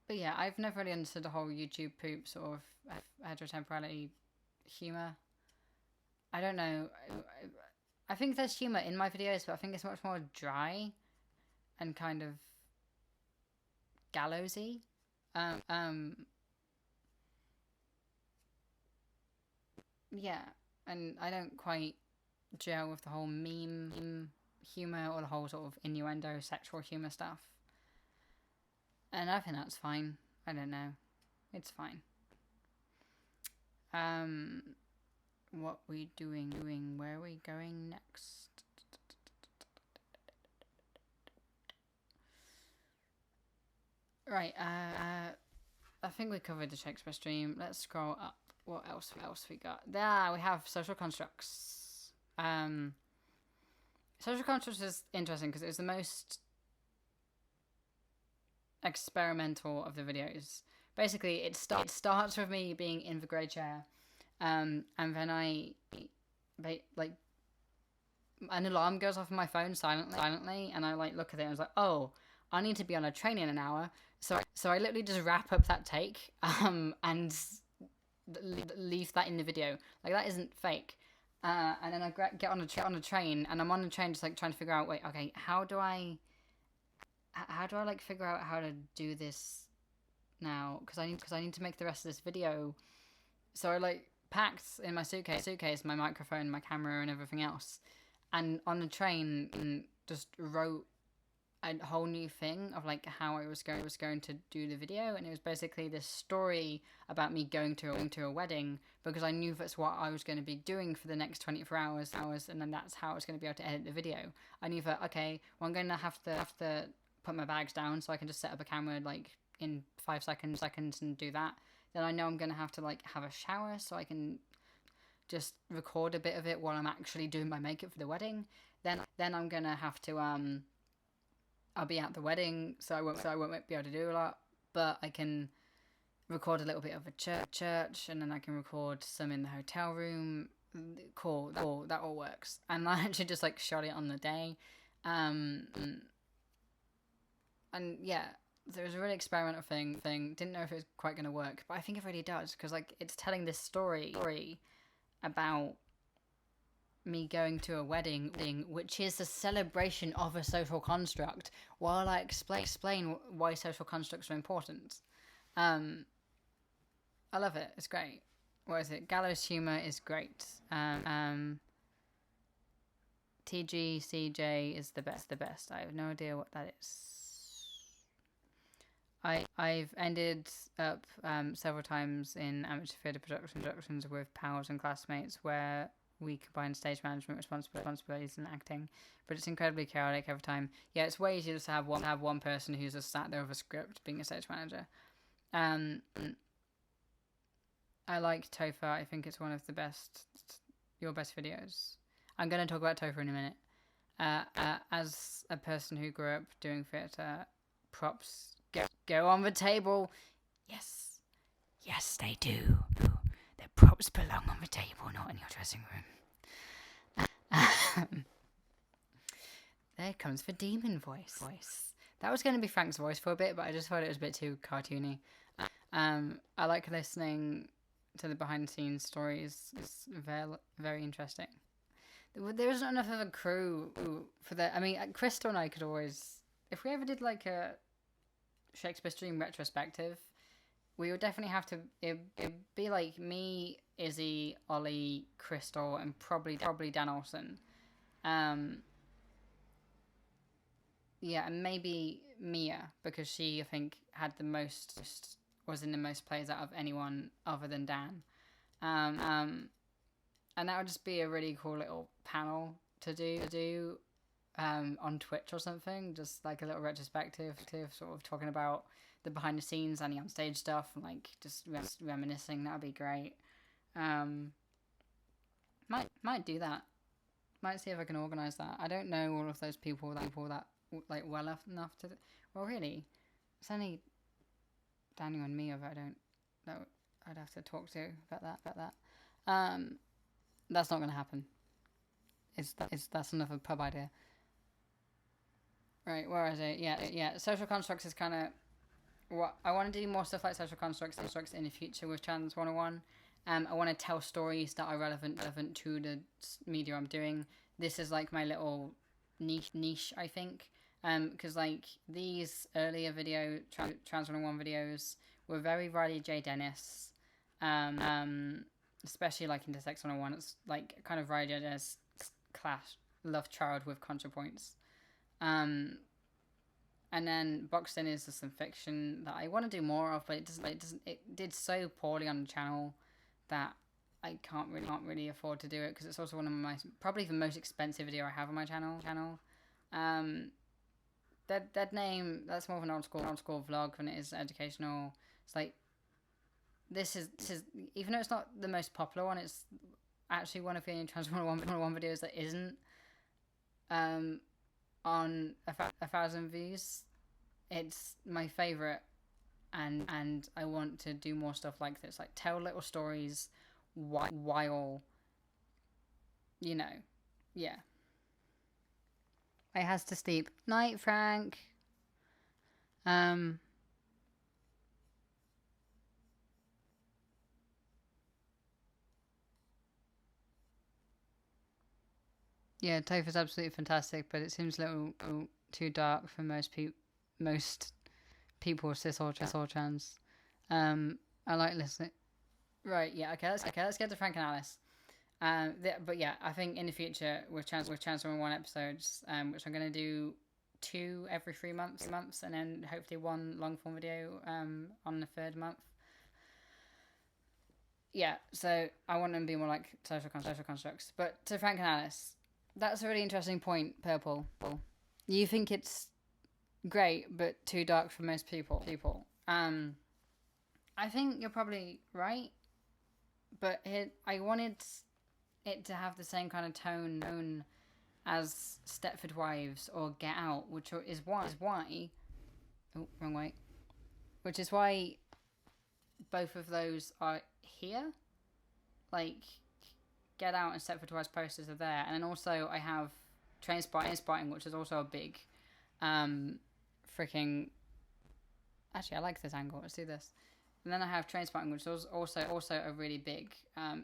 But yeah, I've never really understood the whole YouTube poop sort of heterotemporality humour. I don't know. I think there's humor in my videos, but I think it's much more dry and kind of gallowsy. Yeah, and I don't quite gel with the whole meme humor or the whole sort of innuendo sexual humor stuff. And I think that's fine. I don't know. It's fine. What we doing? Where are we going next? Right. I think we covered the Shakespeare stream. Let's scroll up. What else we got? There we have social constructs. Social constructs is interesting because it was the most experimental of the videos. Basically, it starts with me being in the grey chair, and then like an alarm goes off on my phone silently, and I like look at it and I was like, oh, I need to be on a train in an hour. So I literally just wrap up that take, and leave that in the video. Like, that isn't fake. And then I get on a train, and I'm on the train just like trying to figure out, wait, okay, how do I like figure out how to do this now? Because I need to make the rest of this video. So I like packed in my suitcase my microphone, my camera, and everything else, and on the train just wrote a whole new thing of like how I was going to do the video, and it was basically this story about me going to a wedding, because I knew that's what I was going to be doing for the next 24 hours, and then that's how I was going to be able to edit the video. I knew that, okay, well, I'm going to have to put my bags down so I can just set up a camera like in 5 seconds and do that. Then I know I'm going to have to like have a shower so I can just record a bit of it while I'm actually doing my makeup for the wedding. Then I'm going to have to I'll be at the wedding, so I won't be able to do a lot, but I can record a little bit of a church, and then I can record some in the hotel room. Cool, that all works. And I actually just like shot it on the day, and yeah, there was a really experimental thing. Didn't know if it was quite going to work, but I think it really does, because like it's telling this story about me going to a wedding, which is a celebration of a social construct, while I explain why social constructs are important. I love it. It's great. What is it? Gallows humor is great. TGCJ is the best. I have no idea what that is. I've ended up several times in amateur theatre productions with pals and classmates where we combine stage management responsibilities and acting, but it's incredibly chaotic every time. Yeah, it's way easier just to have one person who's just sat there with a script being a stage manager. I like Topher. I think it's one of the your best videos. I'm going to talk about Topher in a minute. As a person who grew up doing theatre, props go on the table. Yes, they do. The props belong on the table, not in your dressing room. There comes the demon voice. That was going to be Frank's voice for a bit, but I just thought it was a bit too cartoony. I like listening to the behind-the-scenes stories. It's very, very interesting. There isn't enough of a crew for that. I mean, Crystal and I could always, if we ever did like a Shakespeare stream retrospective, we would definitely have to. It'd be like me, Izzy, Ollie, Crystal, and probably Dan Olsen. Yeah, and maybe Mia, because she, I think, was in the most plays out of anyone other than Dan. And that would just be a really cool little panel to do on Twitch or something, just like a little retrospective, sort of talking about the behind the scenes and the on stage stuff, and like just reminiscing. That would be great. Might do that. Might see if I can organise that. I don't know all of those people that like well enough to. Well, really, it's only Daniel and Mia that I don't know. I'd have to talk to about that. That's not going to happen. That's another pub idea. Right, where is it? Yeah. Social constructs is kind of what I want to do, more stuff like social constructs in the future with Trans 101. I want to tell stories that are relevant to the media I'm doing. this is like my little niche, I think. Because like these earlier Trans 101 videos were very Riley J. Dennis, especially like Intersex 101. It's like kind of Riley J. Dennis clash love child with ContraPoints. And then Boxed In is some fiction that I want to do more of, but it did so poorly on the channel that I can't really afford to do it, because it's also one of my, probably the most expensive video I have on my channel. Dead Name, that's more of an old school vlog than it is educational. It's like this is even though it's not the most popular one, it's actually one of the only Trans 101 videos that isn't on 1,000 views. It's my favorite, and I want to do more stuff like this, like tell little stories while you know, yeah. I has to sleep. Night, Frank. Yeah, Toph is absolutely fantastic, but it seems a little too dark for most people, cis or trans. I like listening. Right, yeah, okay, let's get to Frank and Alice. But yeah, I think in the future with Trans 101 episodes, which I'm gonna do 2 every 3 months, and then hopefully 1 long form video on the 3rd month. Yeah, so I want them to be more like social constructs. But to Frank and Alice, that's a really interesting point, Purple. You think it's great, but too dark for most people. I think you're probably right, but I wanted it to have the same kind of tone as Stepford Wives or Get Out, which is why. Oh, wrong way. Which is why both of those are here. Like, Get Out and Stepford Wives posters are there, and then also I have Trainspotting, which is also a big, freaking. Actually, I like this angle. Let's do this. And then I have Trainspotting, which is also a really big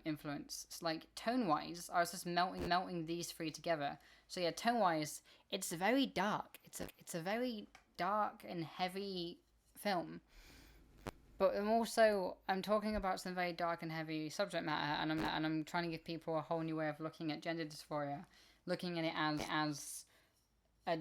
influence. It's like tone-wise, I was just melting these 3 together. So yeah, tone-wise, it's very dark. It's a very dark and heavy film. But I'm talking about some very dark and heavy subject matter, and I'm trying to give people a whole new way of looking at gender dysphoria, looking at it as a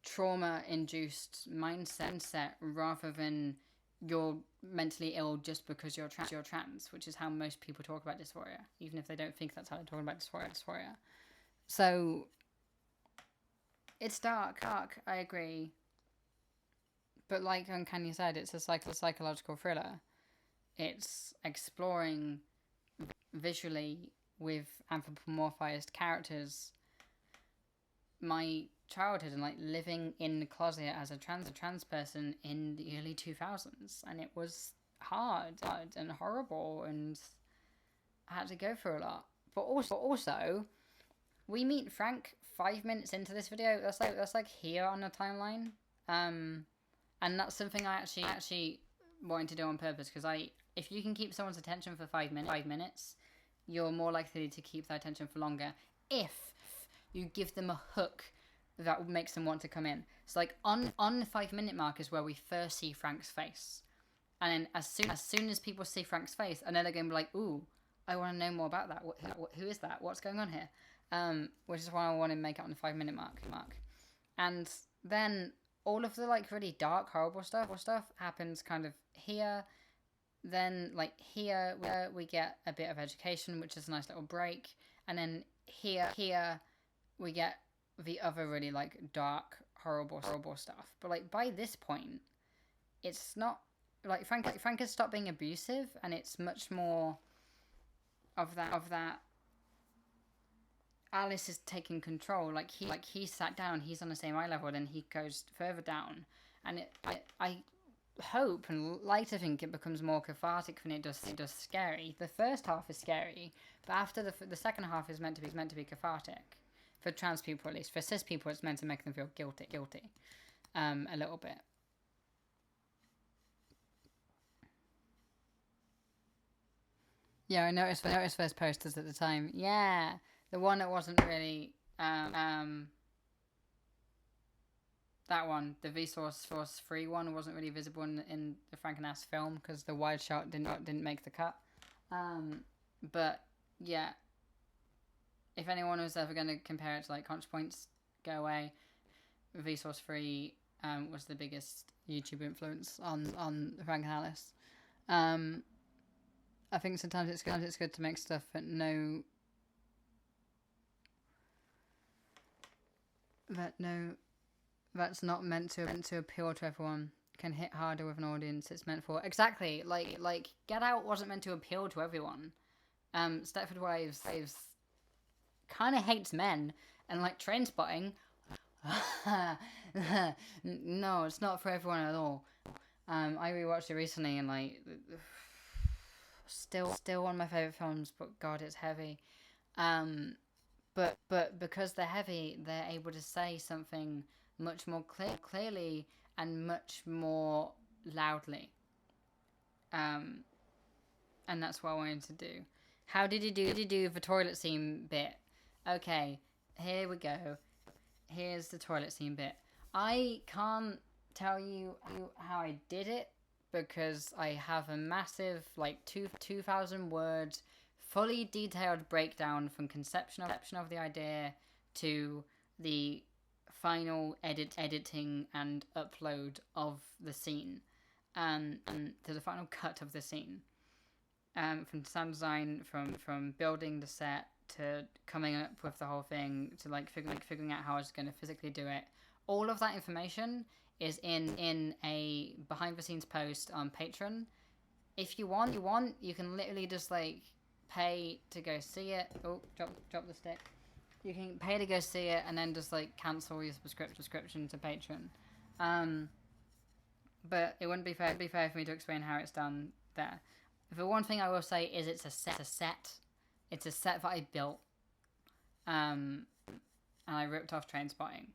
trauma-induced mindset rather than you're mentally ill just because you're trans, which is how most people talk about dysphoria, even if they don't think that's how they're talking about dysphoria. So it's dark, I agree. But like Uncanny said, it's a psychological thriller. It's exploring visually with anthropomorphized characters my childhood and like living in the closet as a trans person in the early 2000s, and it was hard and horrible, and I had to go through a lot. But also we meet Frank 5 minutes into this video. That's like here on the timeline, and that's something I actually wanted to do on purpose, because if you can keep someone's attention for 5 minutes, you're more likely to keep their attention for longer if you give them a hook that makes them want to come in. So like on the 5 minute mark is where we first see Frank's face, and then as soon as people see Frank's face, and then they're going to be like, ooh, I want to know more about that. Who is that? What's going on here? Which is why I want to make it on the 5 minute mark. And then all of the like really dark, horrible stuff happens kind of here. Then like here we get a bit of education, which is a nice little break, and then here we get the other really like dark, horrible stuff. But like by this point, it's not like Frank has stopped being abusive, and it's much more of that. Alice is taking control. Like he sat down, he's on the same eye level, then he goes further down, and I hope and like to think it becomes more cathartic than it does scary. The first half is scary, but after the second half is meant to be cathartic. For trans people, at least. For cis people, it's meant to make them feel guilty, a little bit. Yeah, I noticed those posters at the time. Yeah, the one that wasn't really Um, that one, the Vsauce free one, wasn't really visible in the Franken-Ass film because the wide shot didn't make the cut. But yeah, if anyone was ever going to compare it to like ContraPoints, go away. Vsauce free was the biggest YouTube influence on Franken-Alice. I think sometimes it's good to make stuff that that's not meant to appeal to everyone, can hit harder with an audience it's meant for. Exactly, like Get Out wasn't meant to appeal to everyone. Stepford Wives kind of hates men, and like Trainspotting, no, it's not for everyone at all. I rewatched it recently and like still one of my favorite films, but God, it's heavy. But because they're heavy, they're able to say something much more clearly and much more loudly. And that's what I wanted to do. How did you do the toilet scene bit? Okay, here we go. Here's the toilet scene bit. I can't tell you how I did it because I have a massive, like, 2,000 words, fully detailed breakdown from conception of the idea to the final editing and upload of the scene, and to the final cut of the scene. From sound design, from building the set to coming up with the whole thing to like figuring out how I was going to physically do it. All of that information is in a behind the scenes post on Patreon. If you want, you can literally just like pay to go see it. Oh, drop the stick. You can pay to go see it and then just like cancel your subscription to Patreon. But it wouldn't be fair for me to explain how it's done there. The one thing I will say is it's a set. It's a set that I built. And I ripped off Trainspotting.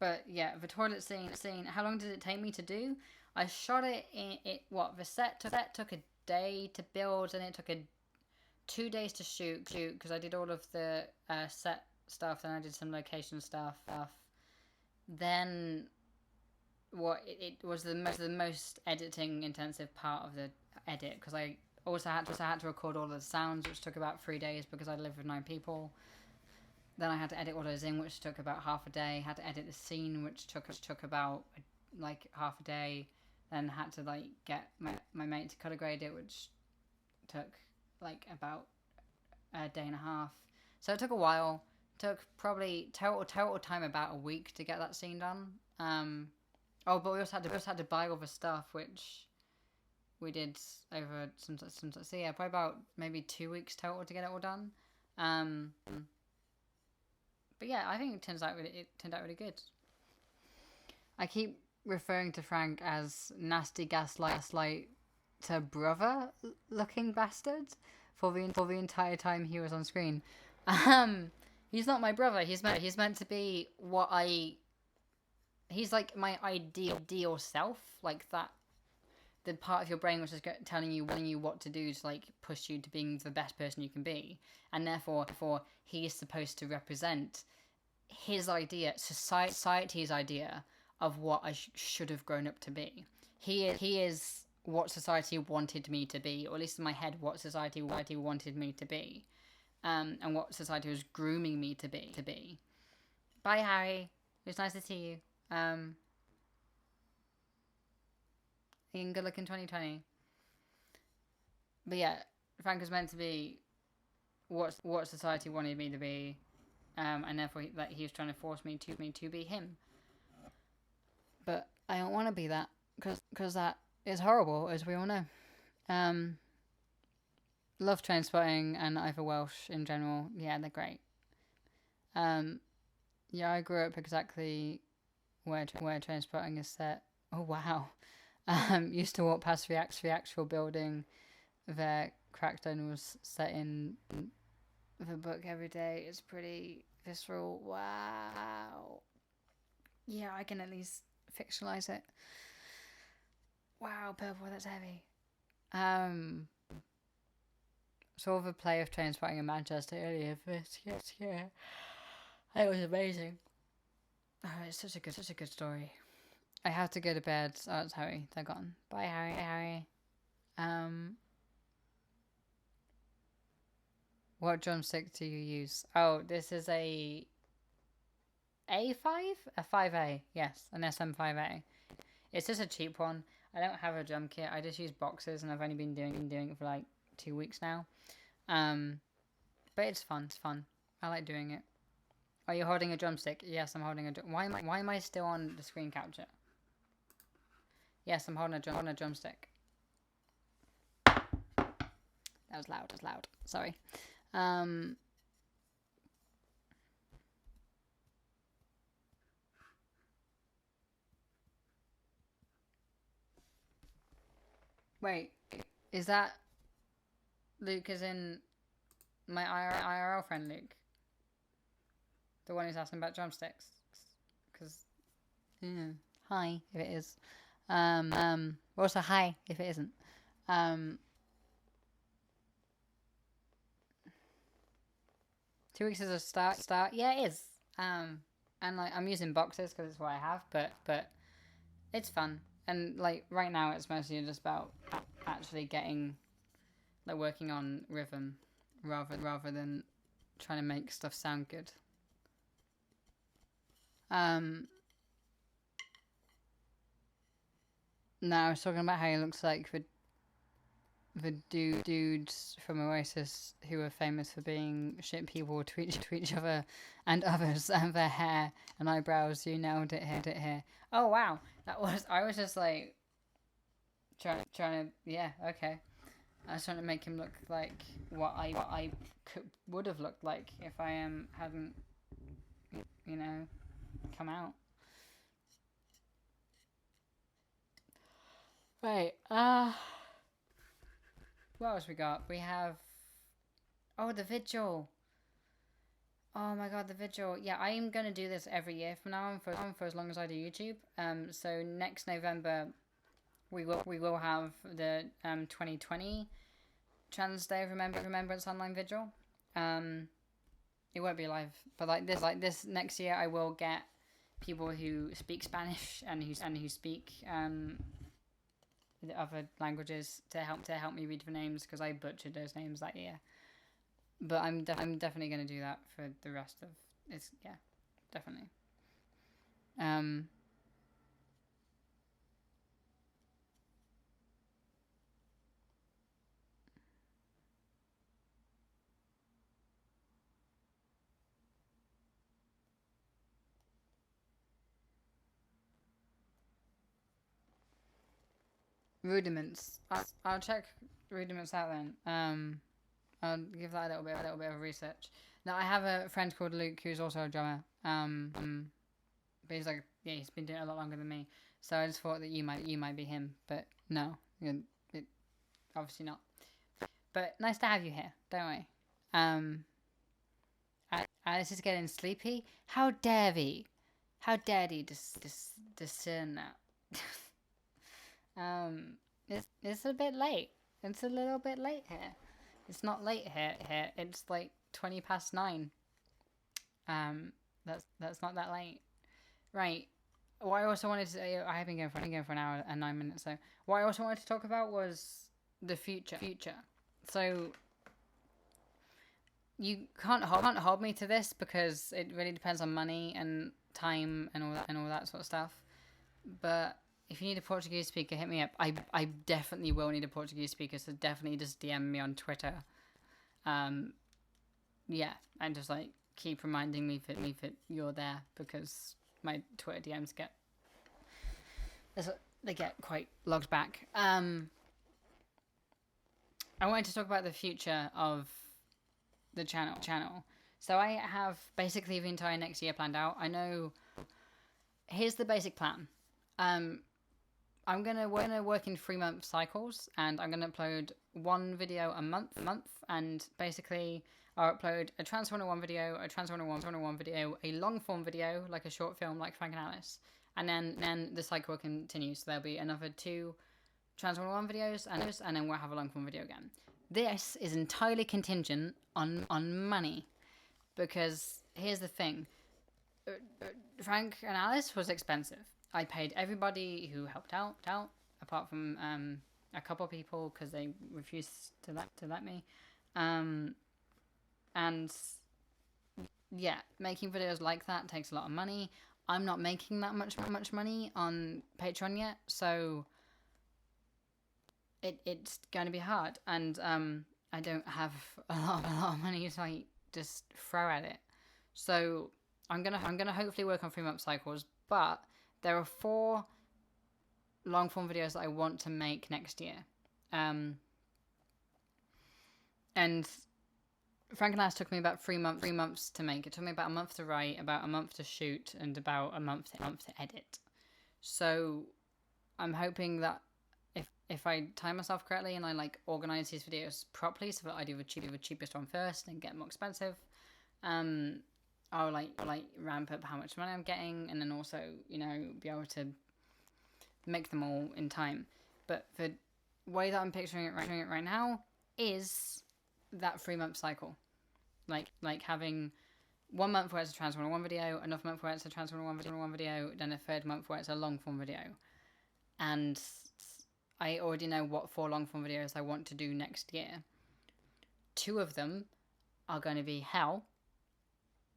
But yeah, the toilet scene. How long did it take me to do? I shot it the set took a day to build, and it took 2 days to shoot because I did all of the set stuff, then I did some location stuff. Then it was the most editing intensive part of the edit because I also had to record all of the sounds, which took about 3 days because I live with 9 people. Then I had to edit all those in, which took about half a day. Had to edit the scene, which took about like half a day. Then had to like get my mate to color grade it, which took like about a day and a half. So it took a while. Took probably total time about a week to get that scene done. But we also had to buy all the stuff, which we did over some. So yeah, probably about maybe 2 weeks total to get it all done. But yeah, I think it turned out really good. I keep referring to Frank as nasty gaslight to brother looking bastard for the entire time he was on screen. He's not my brother. He's meant to be he's like my ideal self, like that. The part of your brain which is telling you what to do to like push you to being the best person you can be, and therefore he is supposed to represent his idea, society's idea of what I should have grown up to be. He is what society wanted me to be, or at least in my head, what society wanted me to be, and what society was grooming me to be. Bye, Harry. It was nice to see you. Good luck in 2020. But yeah, Frank was meant to be what society wanted me to be, and therefore he was trying to force me to be him. But I don't want to be that because that is horrible, as we all know. Love Trainspotting and Ivor Welsh in general. Yeah, they're great. Yeah, I grew up exactly where Trainspotting is set. Oh wow. Used to walk past the actual building that Crackdown was set in the book every day. It's pretty visceral. Wow. Yeah, I can at least fictionalize it. Wow, purple, that's heavy. Saw the play of Trainspotting in Manchester earlier this year. It was amazing. Oh, it's such a good story. I have to go to bed. Oh, it's Harry. They're gone. Bye, Harry. Bye, Harry. What drumstick do you use? Oh, this is a A5? A 5A. Yes, an SM5A. It's just a cheap one. I don't have a drum kit. I just use boxes, and I've only been doing it for like 2 weeks now. But it's fun. It's fun. I like doing it. Are you holding a drumstick? Yes, I'm holding a drum. Why am I still on the screen capture? Yes, I'm holding a drumstick. That was loud. That's loud. Sorry. Wait, is that Luke as in my IRL friend Luke? The one who's asking about drumsticks? Because, yeah. Hi, if it is. Also hi, if it isn't. 2 weeks is a start. Yeah, it is. And like I'm using boxes because it's what I have, but it's fun. And like right now, it's mostly just about actually getting, like, working on rhythm, rather than trying to make stuff sound good. No, I was talking about how he looks like the dudes from Oasis who are famous for being shit people to each other and others, and their hair and eyebrows. You nailed it here. Oh wow, I was just like trying to, yeah, okay. I was trying to make him look like what I would have looked like if I hadn't, you know, come out. Right. What else we got? We have, oh, the vigil. Oh my god, the vigil. Yeah, I am gonna do this every year from now on for as long as I do YouTube. So next November we will have the 2020 Trans Day of Remembrance online vigil. It won't be live, but like this next year I will get people who speak Spanish and who speak the other languages to help me read the names, because I butchered those names that year. But I'm definitely going to do that for the rest of it's, yeah, definitely. Rudiments. I'll check Rudiments out then. I'll give that a little bit of research. Now I have a friend called Luke who's also a drummer. But he's like, yeah, he's been doing it a lot longer than me. So I just thought that you might be him, but no, it obviously not. But nice to have you here. Don't worry. Alice is getting sleepy. How dare thee? How dare thee discern that? It's a bit late. It's a little bit late here. It's not late here. It's like 9:20. That's not that late. Right. What I also wanted to say, I have been going for an hour and 9 minutes. So what I also wanted to talk about was the future. So you can't hold me to this because it really depends on money and time and all that sort of stuff. But if you need a Portuguese speaker, hit me up. I definitely will need a Portuguese speaker, so definitely just DM me on Twitter. Yeah, and just like keep reminding me that you're there, because my Twitter DMs get quite logged back. I wanted to talk about the future of the channel. So I have basically the entire next year planned out. I know. Here's the basic plan. I'm gonna work in 3-month cycles, and I'm gonna upload one video a month, and basically I'll upload a Trans 101 video, a Trans 101 video, a long form video like a short film like Frank and Alice, and then the cycle will continue. So there'll be another 2 Trans 101 videos, and then we'll have a long form video again. This is entirely contingent on money, because here's the thing. Frank and Alice was expensive. I paid everybody who helped out, apart from a couple of people because they refused to let me. And yeah, making videos like that takes a lot of money. I'm not making that much money on Patreon yet, so it's going to be hard. And I don't have a lot of money to like just throw at it. So I'm gonna hopefully work on 3-month cycles, but there are 4 long form videos that I want to make next year. And Frank and Alice took me about 3 months to make. It took me about a month to write, about a month to shoot, and about a month to edit. So I'm hoping that if I time myself correctly and I like organize these videos properly, so that I do the cheapest one first and get more expensive, I'll like ramp up how much money I'm getting, and then also, you know, be able to make them all in time. But the way that I'm picturing it right now is that 3-month cycle, like having 1 month where it's a Trans 101 video, another month where it's a Trans 101 video, then a 3rd month where it's a long form video. And I already know what 4 long form videos I want to do next year. 2 of them are going to be hell,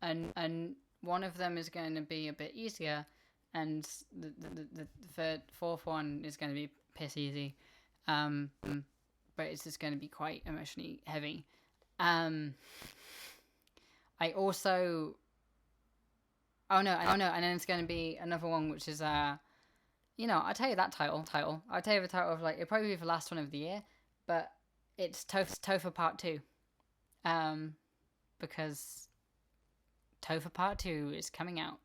and one of them is going to be a bit easier, and the 4th one is going to be piss easy, but it's just going to be quite emotionally heavy. I also and then it's going to be another one which is you know, I'll tell you that title. I'll tell you the title of, like, it'll probably be the last one of the year, but it's Topher Part 2. Because Topher Part 2 is coming out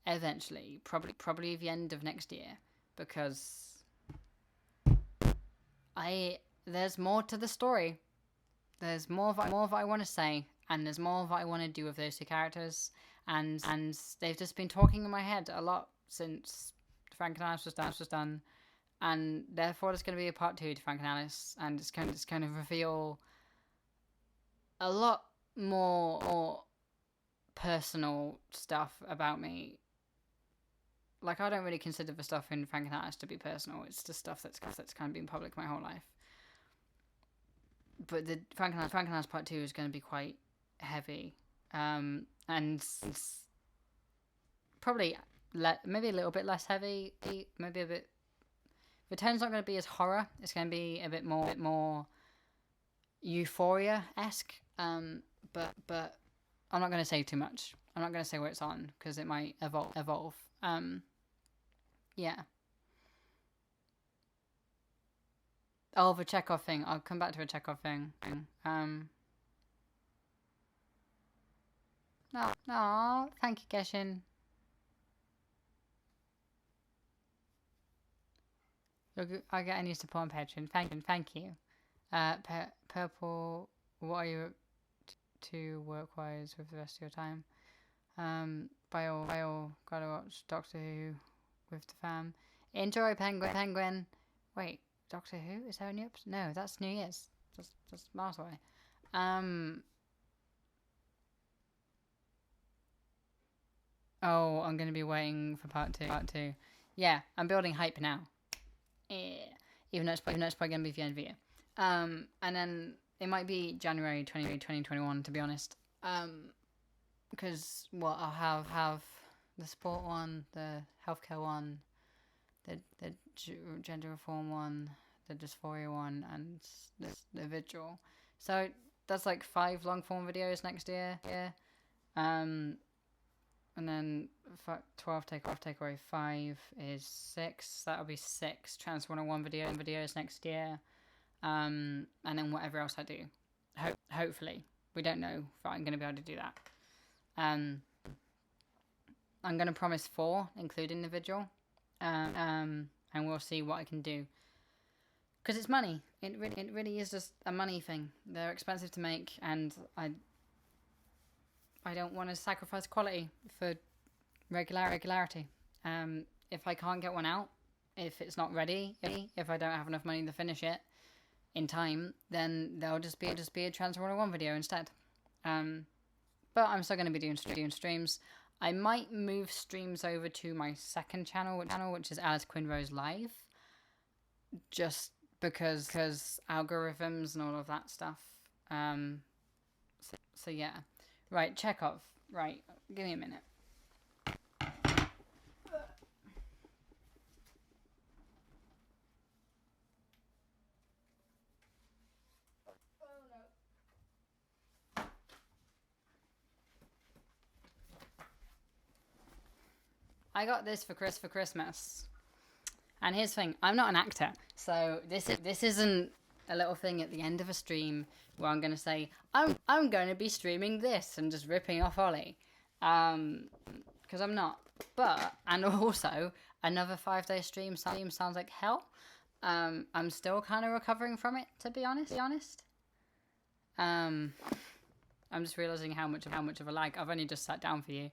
eventually, probably the end of next year, because there's more to the story. There's more that I want to say, and there's more that I want to do with those 2 characters, and they've just been talking in my head a lot since Frank and Alice was done, and therefore there's going to be a part 2 to Frank and Alice, and it's going to reveal a lot more personal stuff about me. Like, I don't really consider the stuff in Frank and Alice to be personal. It's just stuff that's kind of been public my whole life. But the Frank and Alice part 2 is going to be quite heavy, and it's probably maybe a little bit less heavy, maybe a bit. The tone's not going to be as horror. It's going to be a bit more Euphoria-esque. But I'm not going to say too much. I'm not going to say where it's on, because it might evolve. Yeah. Oh, the Chekhov thing. I'll come back to a Chekhov thing. No, thank you, Geshin. I get any support on Patreon. Thank you. Purple, what are you up to work-wise with the rest of your time? Bio, gotta watch Doctor Who with the fam. Enjoy Penguin. Wait, Doctor Who? Is there any ups? No, that's New Year's. That's miles away. Oh, I'm gonna be waiting for part two. Yeah, I'm building hype now. Yeah. Even though it's probably gonna be the end of the year. And then it might be January 2021, to be honest. Because I'll have the sport one, the healthcare one, the gender reform one, the dysphoria one, and the vigil. So that's like 5 long form videos next year. Yeah. And then 12 take away 5 is 6. That'll be 6 Trans 101 videos next year. And then whatever else I do. Hopefully. We don't know if I'm going to be able to do that. I'm going to promise 4, including the vigil. And we'll see what I can do. Because it's money. It really is just a money thing. They're expensive to make, and I don't want to sacrifice quality for regularity. If I can't get one out if it's not ready, if I don't have enough money to finish it in time, then there'll just be a Transformer 1 video instead. But I'm still going to be doing streams. I might move streams over to my second channel, which is Alice Quinn Rose Live, just because algorithms and all of that stuff. So yeah, right, Chekhov. Right, give me a minute. I got this for Christmas. And here's the thing, I'm not an actor, so this isn't a little thing at the end of a stream where I'm going to say, I'm going to be streaming this and just ripping off Ollie. Because I'm not. But, and also, another 5-day stream sounds like hell. I'm still kind of recovering from it, to be honest. I'm just realizing how much of a lag. I've only just sat down for you.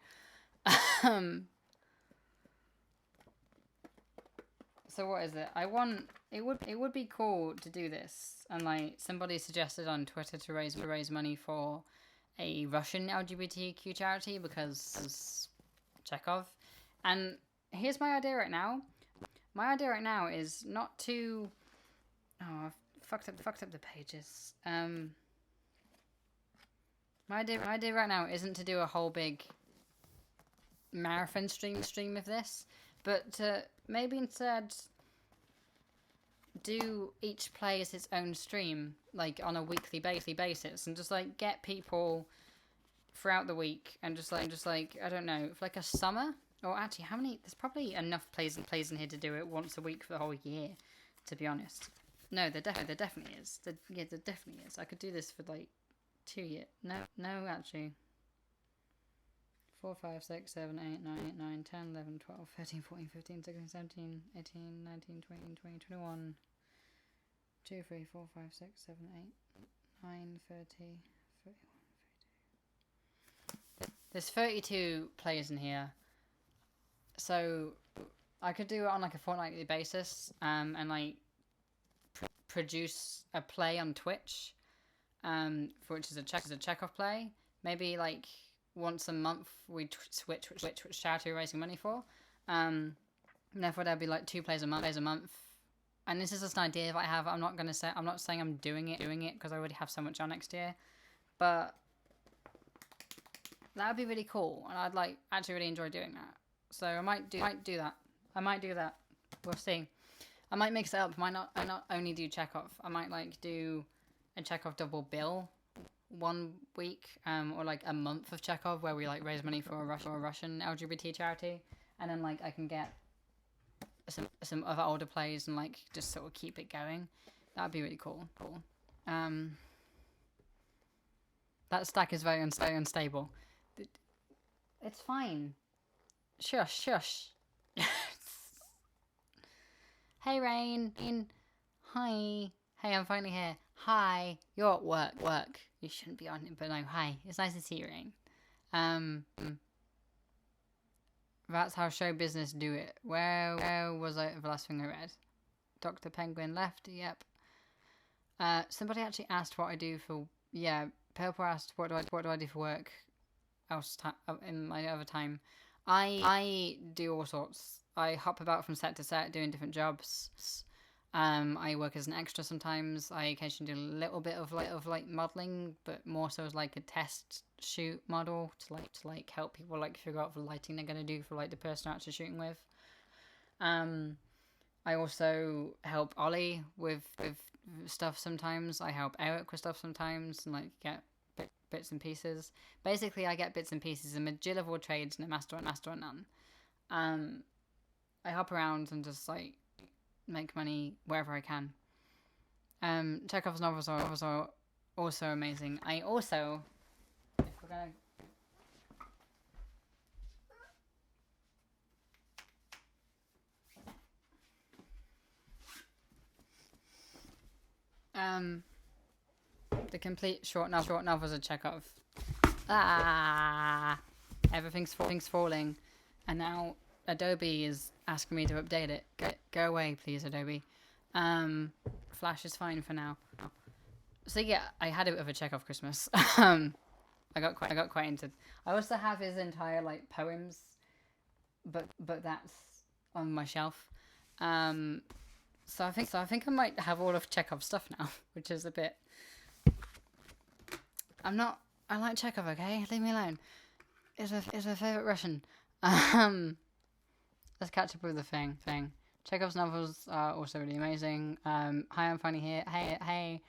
So what is it? It would be cool to do this, and like somebody suggested on Twitter to raise money for a Russian LGBTQ charity because Chekhov. And here's my idea right now. My idea right now is not to. Oh, I've fucked up the pages. My idea right now isn't to do a whole big marathon stream of this, but to maybe instead do each play as its own stream, like on a weekly basis, and just like get people throughout the week, and just like I don't know, for like a summer, or actually how many? There's probably enough plays in here to do it once a week for the whole year, to be honest. No, there definitely is. There definitely is. I could do this for like 2 years. No, actually. 4, 5, 6, 7, 8, 9, 10, 11, 12, 13, 14, 15, 16, 17, 18, 19, 20, 21, 2, 3, 4, 5, 6, 7, 8, 9, 30, 31, 32. There's 32 players in here. So I could do it on like a fortnightly basis, and like produce a play on Twitch, for which is a Chekhov play. Maybe like once a month we switch which charity we're raising money for. And therefore there'll be like 2 plays a month. And this is just an idea that I have. I'm not saying I'm doing it because I already have so much on next year. But that would be really cool, and I'd like actually really enjoy doing that. So I might do that. We'll see. I might mix it up. I not only do Chekhov. I might like do a Chekhov double bill 1 week, or like a month of Chekhov where we like raise money for a Russian LGBT charity, and then like I can get some other older plays and like just sort of keep it going. That'd be really cool. That stack is very unstable. It's fine. Shush. Hey, Rain. Hi. Hey, I'm finally here. Hi. You're at work. You shouldn't be on it, but no, hi. It's nice to see you, Rain. That's how show business do it. Where was I the last thing I read? Dr. Penguin left, yep. Somebody actually asked what I do for... Yeah, Purple asked what do I do for work in my other time. I do all sorts. I hop about from set to set doing different jobs. I work as an extra sometimes. I occasionally do a little bit of modeling, but more so as like a test shoot model to help people like figure out the lighting they're gonna do for like the person they're actually shooting with. I also help Ollie with stuff sometimes. I help Eric with stuff sometimes, and like get bits and pieces. Basically, I get bits and pieces. I'm a Jill of all trades and a master and none. I hop around and just like make money wherever I can. Chekhov's novels are also amazing. I also, if we're gonna the complete short novels of Chekhov. Everything's falling, and now Adobe is asking me to update it. Go away, please, Adobe. Flash is fine for now. So yeah, I had a bit of a Chekhov Christmas. I got quite into. I also have his entire like poems, but that's on my shelf. So I think I might have all of Chekhov's stuff now, which is a bit. I'm not. I like Chekhov. Okay, leave me alone. Is my favorite Russian. Let's catch up with the thing. Chekhov's novels are also really amazing. Hi, I'm Fanny here. Hey.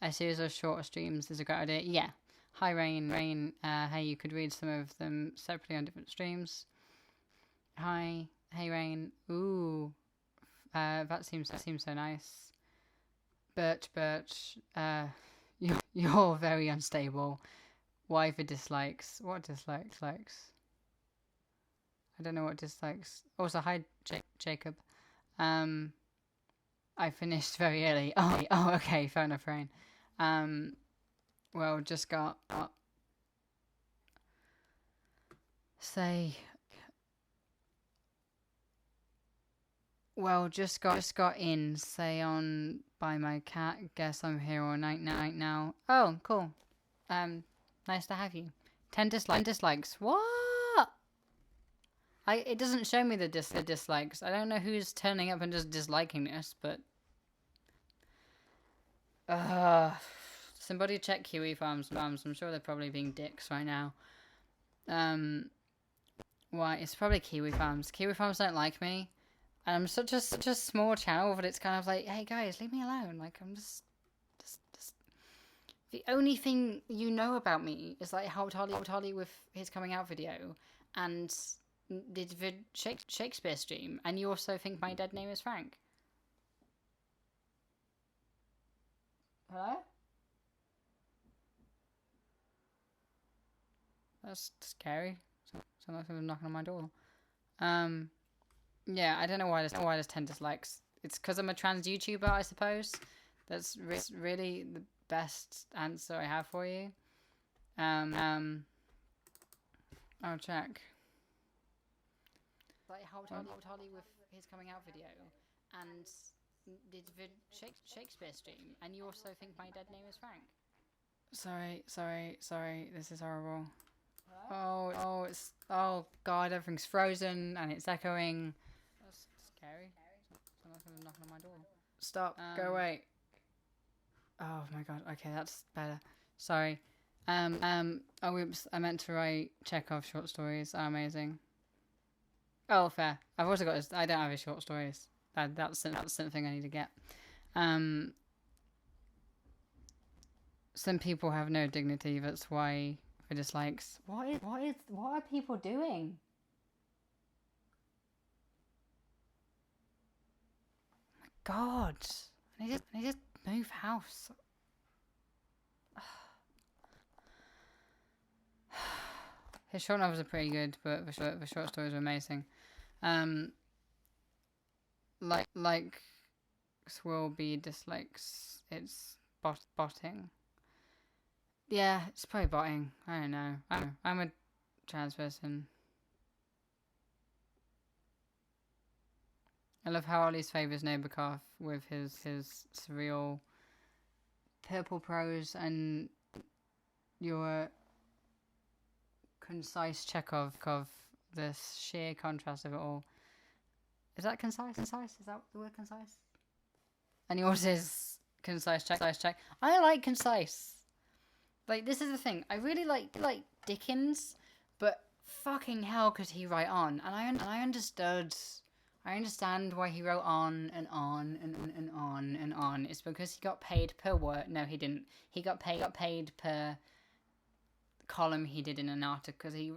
A series of shorter streams is a great idea. Yeah. Hi, Rain. Hey, you could read some of them separately on different streams. Hi. Hey, Rain. Ooh. That seems so nice. Birch. You're very unstable. Why for dislikes? What dislikes? I don't know what dislikes. Also, hi, Jacob. I finished very early. Oh, okay, fair enough, Rain. Well, just got say. Well, just got in. Say on by my cat. Guess I'm here all night now. Oh, cool. Nice to have you. 10 dislikes. What? It doesn't show me the dislikes. I don't know who's turning up and just disliking this, but somebody check Kiwi Farms. I'm sure they're probably being dicks right now. Why? It's probably Kiwi Farms. Kiwi Farms don't like me, and I'm such a small channel, but it's kind of like, hey guys, leave me alone. Like I'm just. The only thing you know about me is like helped Holly with his coming out video, and did the Shakespeare stream, and you also think my dead name is Frank. Hello? That's scary. Sounds like someone's knocking on my door. Yeah, I don't know why there's 10 dislikes. It's because I'm a trans YouTuber, I suppose. That's really the best answer I have for you. I'll check. Like helped Holly with his coming out video, and did the Shakespeare stream, and you also think my dead name is Frank. Sorry. This is horrible. Hello? Oh god, everything's frozen and it's echoing. That's scary. Someone's knocking on my door. Stop. Go away. Oh my god. Okay, that's better. Sorry. Oh, oops. I meant to write Chekhov short stories. Are amazing. Oh, fair. I've also got. I don't have his short stories. That's something I need to get. Some people have no dignity. That's why for dislikes. What are people doing? Oh my god. I need to move house. His short novels are pretty good, but the short stories are amazing. Like will be dislikes. It's botting. Yeah, it's probably botting. I don't know. I'm a trans person. I love how Ollie's favours Nabokov with his surreal purple prose and your concise Chekhov, the sheer contrast of it all. Is that concise? Is that the word concise? And yours is concise check. I like concise. Like, this is the thing. I really like Dickens, but fucking hell could he write on. And I understand why he wrote on and on and on and on. It's because he got paid per word. No, he didn't. He got paid per column he did in an article, because he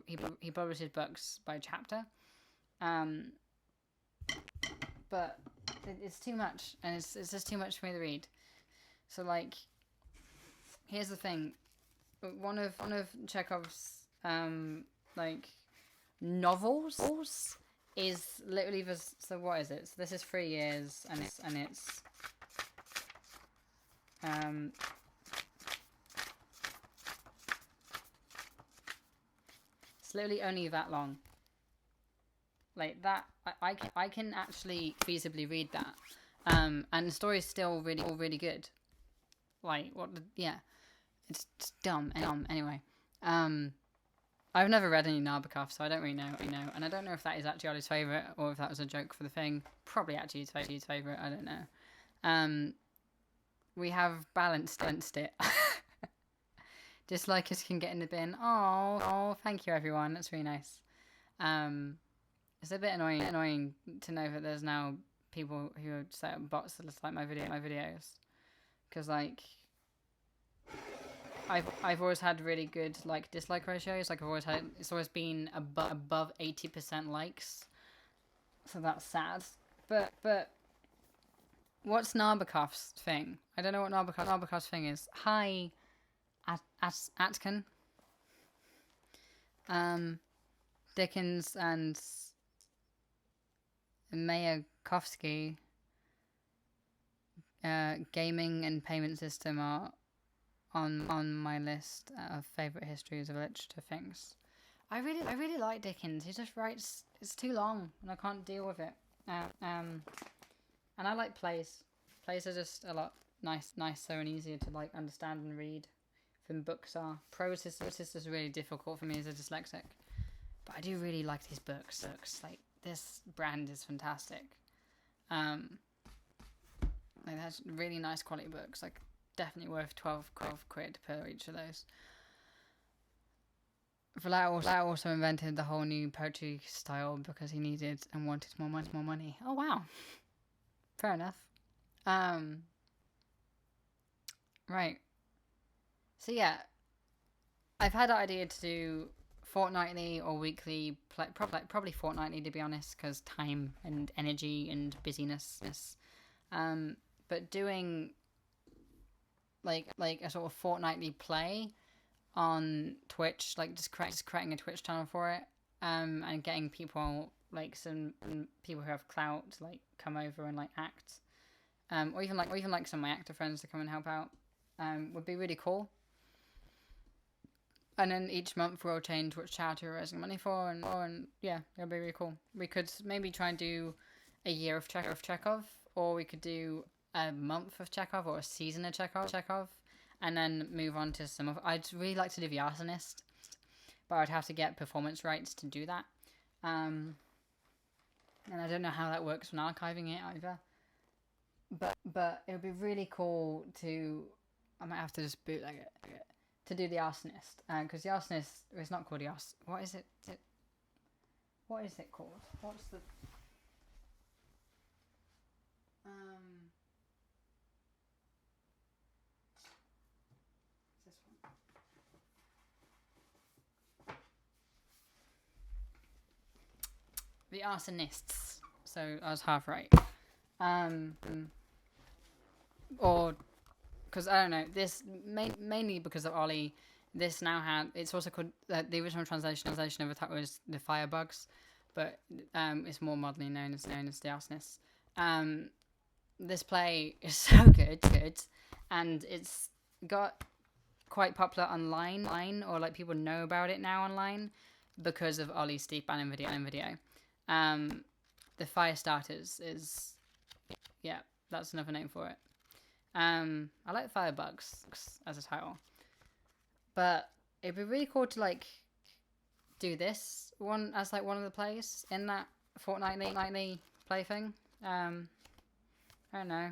published his books by chapter. But it's too much, and it's just too much for me to read. So, like, here's the thing. One of Chekhov's like novels is literally this. So what is it? So this is 3 years, and it's it's literally only that long. like that. I can actually feasibly read that, and the story is still really good. Like what? Yeah, it's dumb and dumb anyway. I've never read any Nabokov, so I don't really know. And I don't know if that is actually Ollie's favorite or if that was a joke for the thing. Probably actually his favorite. I don't know. We have balanced it. Dislikers can get in the bin. Oh, thank you everyone. That's really nice. It's a bit annoying to know that there's now people who set up bots that dislike my videos, because like I've always had really good like dislike ratios. Like it's always been above 80% likes, so that's sad. But what's Nabokov's thing? I don't know what Nabokov's thing is. Hi, Atkin. Dickens and Mayakovsky. Gaming and payment system are on my list of favorite histories of literature things. I really like Dickens. He just writes. It's too long, and I can't deal with it. And I like plays. Plays are just a lot nicer and easier to like understand and read than books are. Prose is just really difficult for me as a dyslexic. But I do really like these books. Like this brand is fantastic. Like that's really nice quality books. Like definitely worth 12 quid per each of those. Valletta also invented the whole new poetry style because he needed and wanted more money. Oh wow, fair enough. Right. So yeah, I've had that idea to do fortnightly or weekly, probably fortnightly to be honest, because time and energy and busyness. But doing like a sort of fortnightly play on Twitch, like just creating a Twitch channel for it, and getting people like some people who have clout to like come over and like act, or even like some of my actor friends to come and help out, would be really cool. And then each month we'll change which charity we're raising money for, and yeah, it'll be really cool. We could maybe try and do a year of Chekhov, or we could do a month of Chekhov or a season of Chekhov, and then move on to some of. I'd really like to do The Arsonist, but I'd have to get performance rights to do that. And I don't know how that works when archiving it either. But it would be really cool to. I might have to just bootleg it to do The Arsonist, because The Arsonist it's not called The Ars. What is it? What is it called? What's the this one? The Arsonists. So I was half right. Or because I don't know this mainly because of Ollie. This now had it's also called the original translation of the title was The Firebugs, but it's more modernly known as The Arsonists. This play is so good, and it's got quite popular online, or like people know about it now online because of Ollie's Steve Bannon video. The Fire Starters is, yeah, that's another name for it. I like Firebugs as a title, but it'd be really cool to like do this one as like one of the plays in that fortnightly play thing. I don't know.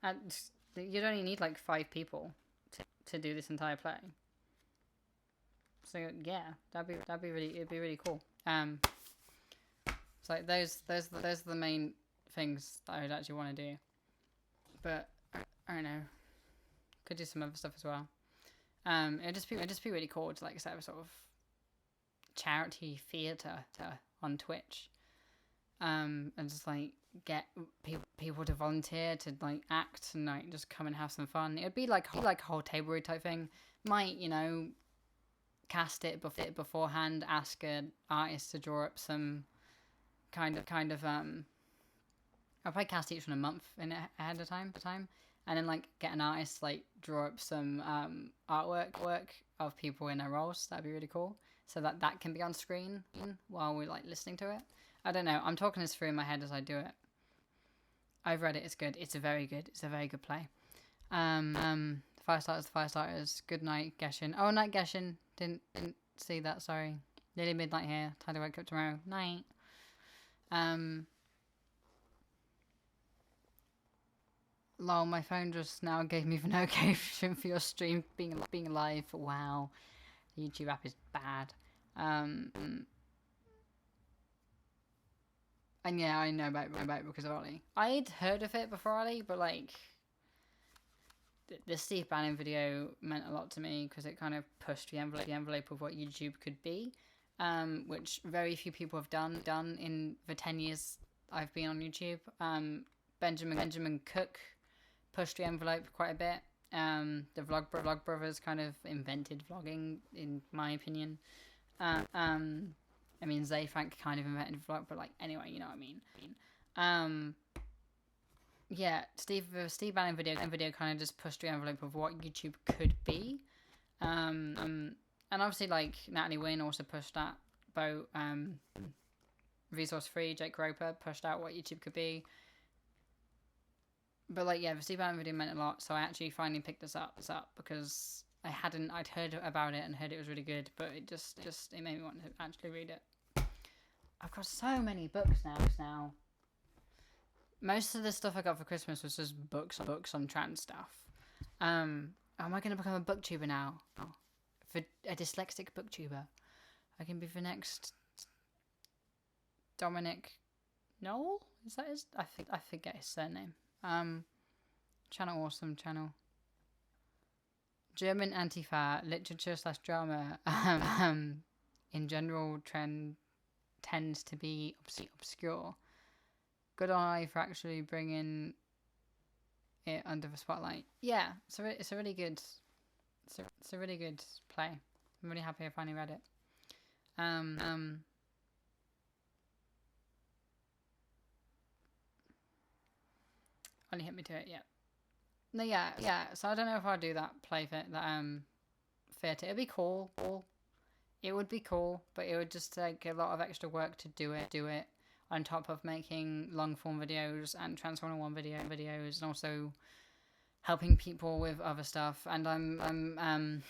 And you'd only need like 5 people to do this entire play. So yeah, it'd be really cool. So like those are the main things that I would actually want to do. But I don't know. Could do some other stuff as well. It'd just be really cool to like set up a sort of charity theatre on Twitch. And just like get people to volunteer to like act and like just come and have some fun. It would be like a whole table read type thing. Might cast it beforehand. Ask an artist to draw up some kind of I'll probably cast each one a month ahead of time, and then like get an artist like draw up some artwork of people in their roles. That'd be really cool. so that that can be on screen while we're like listening to it. I don't know. I'm talking this through in my head as I do it. I've read it. It's good. It's a very good play. Fire starters. Good night, Geshin. Oh, night, Geshin. Didn't see that. Sorry. Nearly midnight here. Time to wake up tomorrow. Night. Lol, my phone just now gave me the notification for your stream being live. Wow, the YouTube app is bad. And yeah, I know about because of Ollie. I'd heard of it before Ollie, but like the Steve Bannon video meant a lot to me because it kind of pushed the envelope of what YouTube could be, which very few people have done in the 10 years I've been on YouTube. Benjamin Cook pushed the envelope quite a bit. The Vlog Brothers kind of invented vlogging, in my opinion. I mean, Zayfank kind of invented vlog, but like, anyway, you know what I mean. Yeah, Steve Bannon video kind of just pushed the envelope of what YouTube could be. And obviously, like, Natalie Wynn also pushed that boat. Resource Free, Jake Roper pushed out what YouTube could be. But like, yeah, the Steve Bannon video meant a lot, so I actually finally picked this up because I'd heard about it and heard it was really good, but it just it made me want to actually read it. I've got so many books now. Most of the stuff I got for Christmas was just books on trans stuff. Am I going to become a booktuber now? For a dyslexic booktuber, I can be the next Dominic Noel? Is that his? I forget his surname. Channel Awesome channel. German Antifa literature / drama. In general, tends to be obscure. Good on Eye for actually bringing it under the spotlight. Yeah, it's a really good play. I'm really happy I finally read it. Only hit me to it, yeah. No, yeah. So I don't know if I'll do that play theater. It'd be cool. It would be cool, but it would just take a lot of extra work to do it. On top of making long form videos and transforming one videos, and also helping people with other stuff. And I'm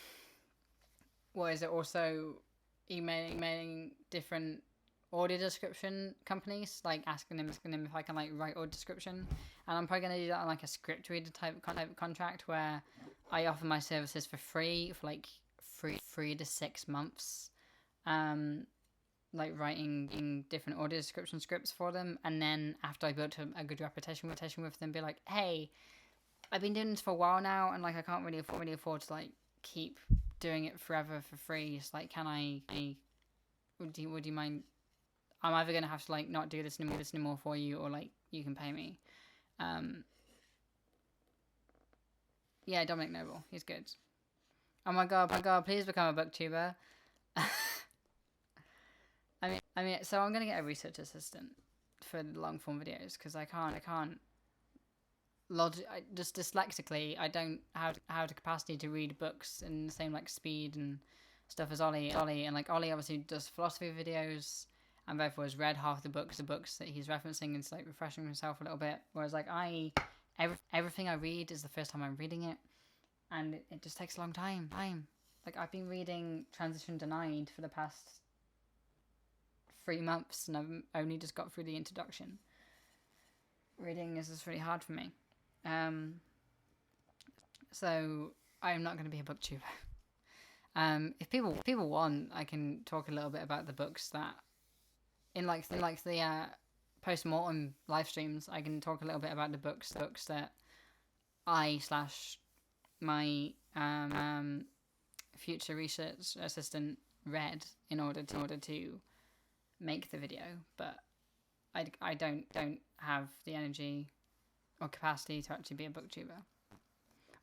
also emailing different audio description companies, like asking them if I can like write audio description. And I'm probably gonna do that on like a script reader type contract where I offer my services for free for like 3 to 6 months. Like writing in different audio description scripts for them, and then after I built a good reputation with them, be like, hey, I've been doing this for a while now, and like I can't really afford to like keep doing it forever for free. It's like, can I would you mind? I'm either gonna have to like not do this anymore for you, or like you can pay me. Yeah, Dominic Noble, he's good. Oh my god, please become a booktuber. I mean, so I'm gonna get a research assistant for the long form videos because I can't. Just dyslexically, I don't have the capacity to read books in the same like speed and stuff as Ollie, and like Ollie obviously does philosophy videos, and therefore has read half the books that he's referencing, and it's like refreshing himself a little bit. Whereas like everything I read is the first time I'm reading it, and it just takes a long time. Like I've been reading Transition Denied for the past 3 months, and I've only just got through the introduction. Reading is just really hard for me. So I'm not going to be a booktuber. If people want, I can talk a little bit about the books that in the post-mortem live streams. I can talk a little bit about the books that I / my future research assistant read in order to make the video, but I don't have the energy or capacity to actually be a booktuber.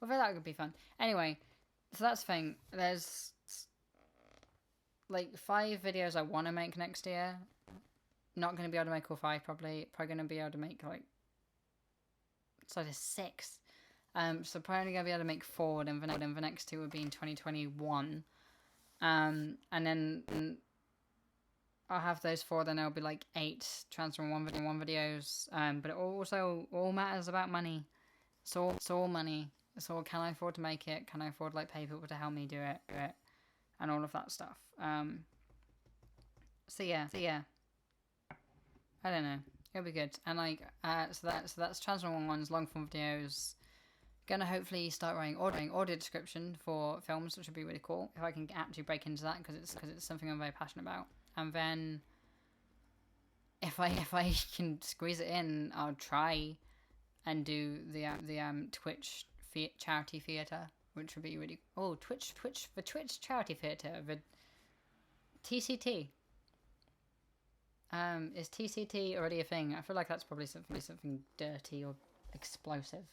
Although that could be fun. Anyway, so that's the thing. There's like 5 videos I want to make next year. Not going to be able to make all 5 probably. Probably going to be able to make like there's 6. So probably going to be able to make 4, and then the next 2 would be in 2021. And then I'll have those 4. Then there'll be like 8 Transform one videos. But it also all matters about money. It's all money. It's all, can I afford to make it? Can I afford to like pay people to help me do it? And all of that stuff. So yeah. I don't know. It'll be good. And like, so that's Transform One's long form videos. Gonna hopefully start writing audio description for films, which would be really cool if I can actually break into that, because it's something I'm very passionate about. And then if I can squeeze it in, I'll try and do the Twitch charity theater, which would be really Twitch charity theater, the TCT. Is TCT already a thing? I feel like that's probably something dirty or explosive.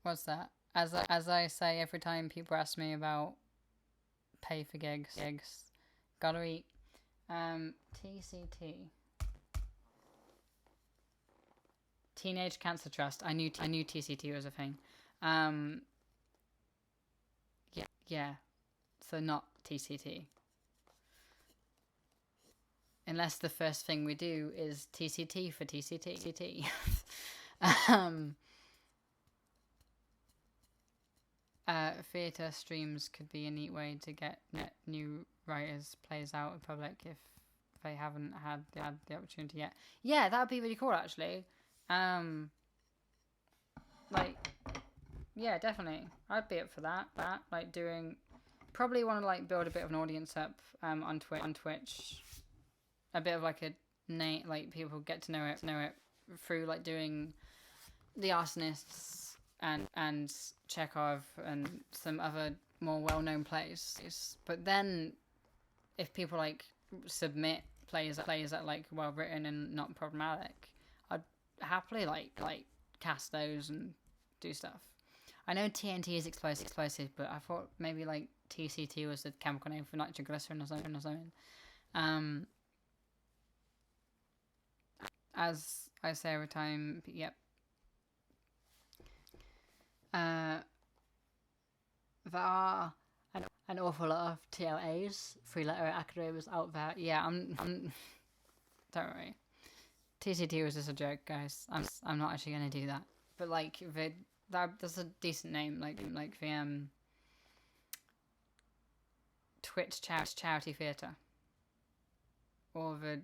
What's that? As I say every time people ask me about pay for gigs, gotta eat. TCT. Teenage Cancer Trust. I knew TCT was a thing. Yeah. So not TCT. Unless the first thing we do is TCT for TCT. Theatre streams could be a neat way to get new writers' plays out in public if they haven't had the opportunity yet. Yeah, that would be really cool, actually. Yeah, definitely. I'd be up for that. Like doing, probably want to like build a bit of an audience up on Twitch. A bit of like a name, like people get to know it through like doing The Arsonists and Chekhov and some other more well-known plays. But then if people like submit plays that are like well written and not problematic, I'd happily like cast those and do stuff. I know TNT is explosive, but I thought maybe like TCT was the chemical name for nitroglycerin or something. As I say every time, yep. There are an awful lot of TLAs, 3-letter acronyms out there. Yeah, I'm don't worry. TCT was just a joke, guys. I'm not actually gonna do that. But like that's a decent name, like the Twitch charity theater, or the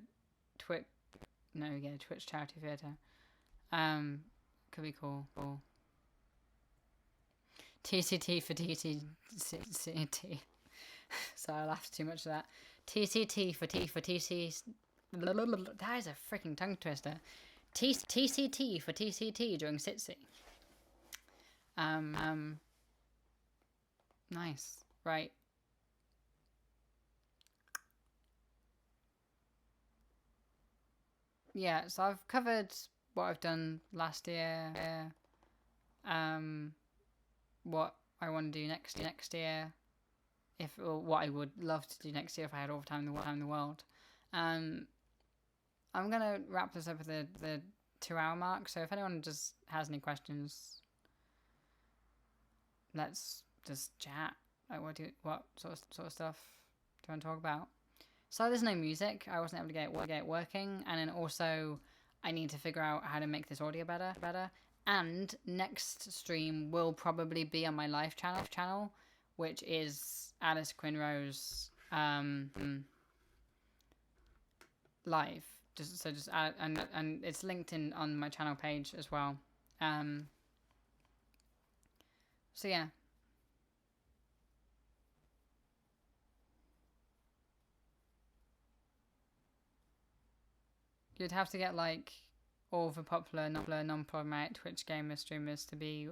Twitch charity theater. Could be cool. TCT for TCT. So I laughed too much at that. TCT for TC. That is a freaking tongue twister. TCT for TCT during Sitsi. Nice. Right. Yeah, so I've covered what I've done last year. What I want to do next year, or what I would love to do next year if I had all the time in the world. I'm gonna wrap this up at the 2-hour mark. So if anyone just has any questions, let's just chat. Like what sort of stuff do you want to talk about? So there's no music. I wasn't able to get it working, and then also I need to figure out how to make this audio better. And next stream will probably be on my live channel, which is Alice Quinn-Rose live. Just add, and it's linked in on my channel page as well. So yeah. You'd have to get like all the popular non-problematic Twitch gamer streamers to be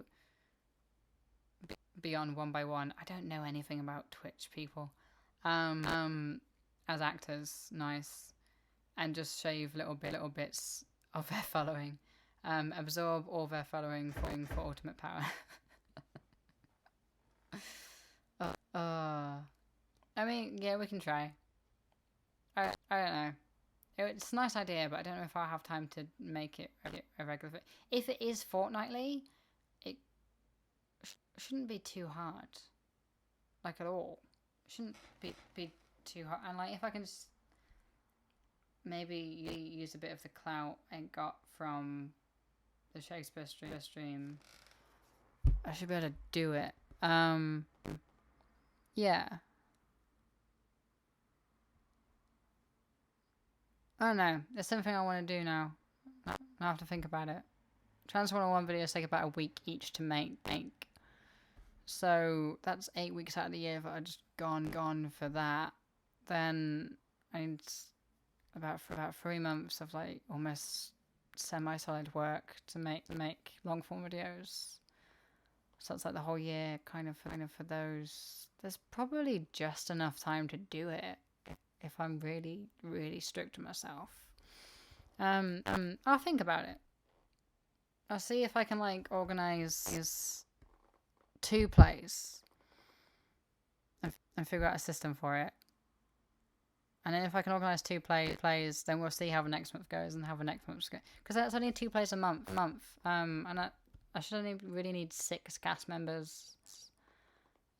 on 1x1. I don't know anything about Twitch people. As actors, nice, and just shave little bits of their following. Absorb all their following for ultimate power. I mean, yeah, we can try. I don't know. It's a nice idea, but I don't know if I'll have time to make it a regular. If it is fortnightly, shouldn't be too hard, like at all. Shouldn't be too hard. And like if I can just maybe use a bit of the clout I got from the Shakespeare stream, I should be able to do it. Yeah. I don't know. There's something I want to do now. I have to think about it. Trans 101 videos take about a week each to make. So that's 8 weeks out of the year that I just gone for that. Then I need about 3 months of like almost semi-solid work to make long form videos. So it's like the whole year kind of for those. There's probably just enough time to do it if I'm really, really strict to myself. I'll think about it. I'll see if I can like organize 2 plays and figure out a system for it. And then if I can organise 2 plays, then we'll see how the next month goes and how the next month goes. Because that's only 2 plays a month. And I should only really need 6 cast members.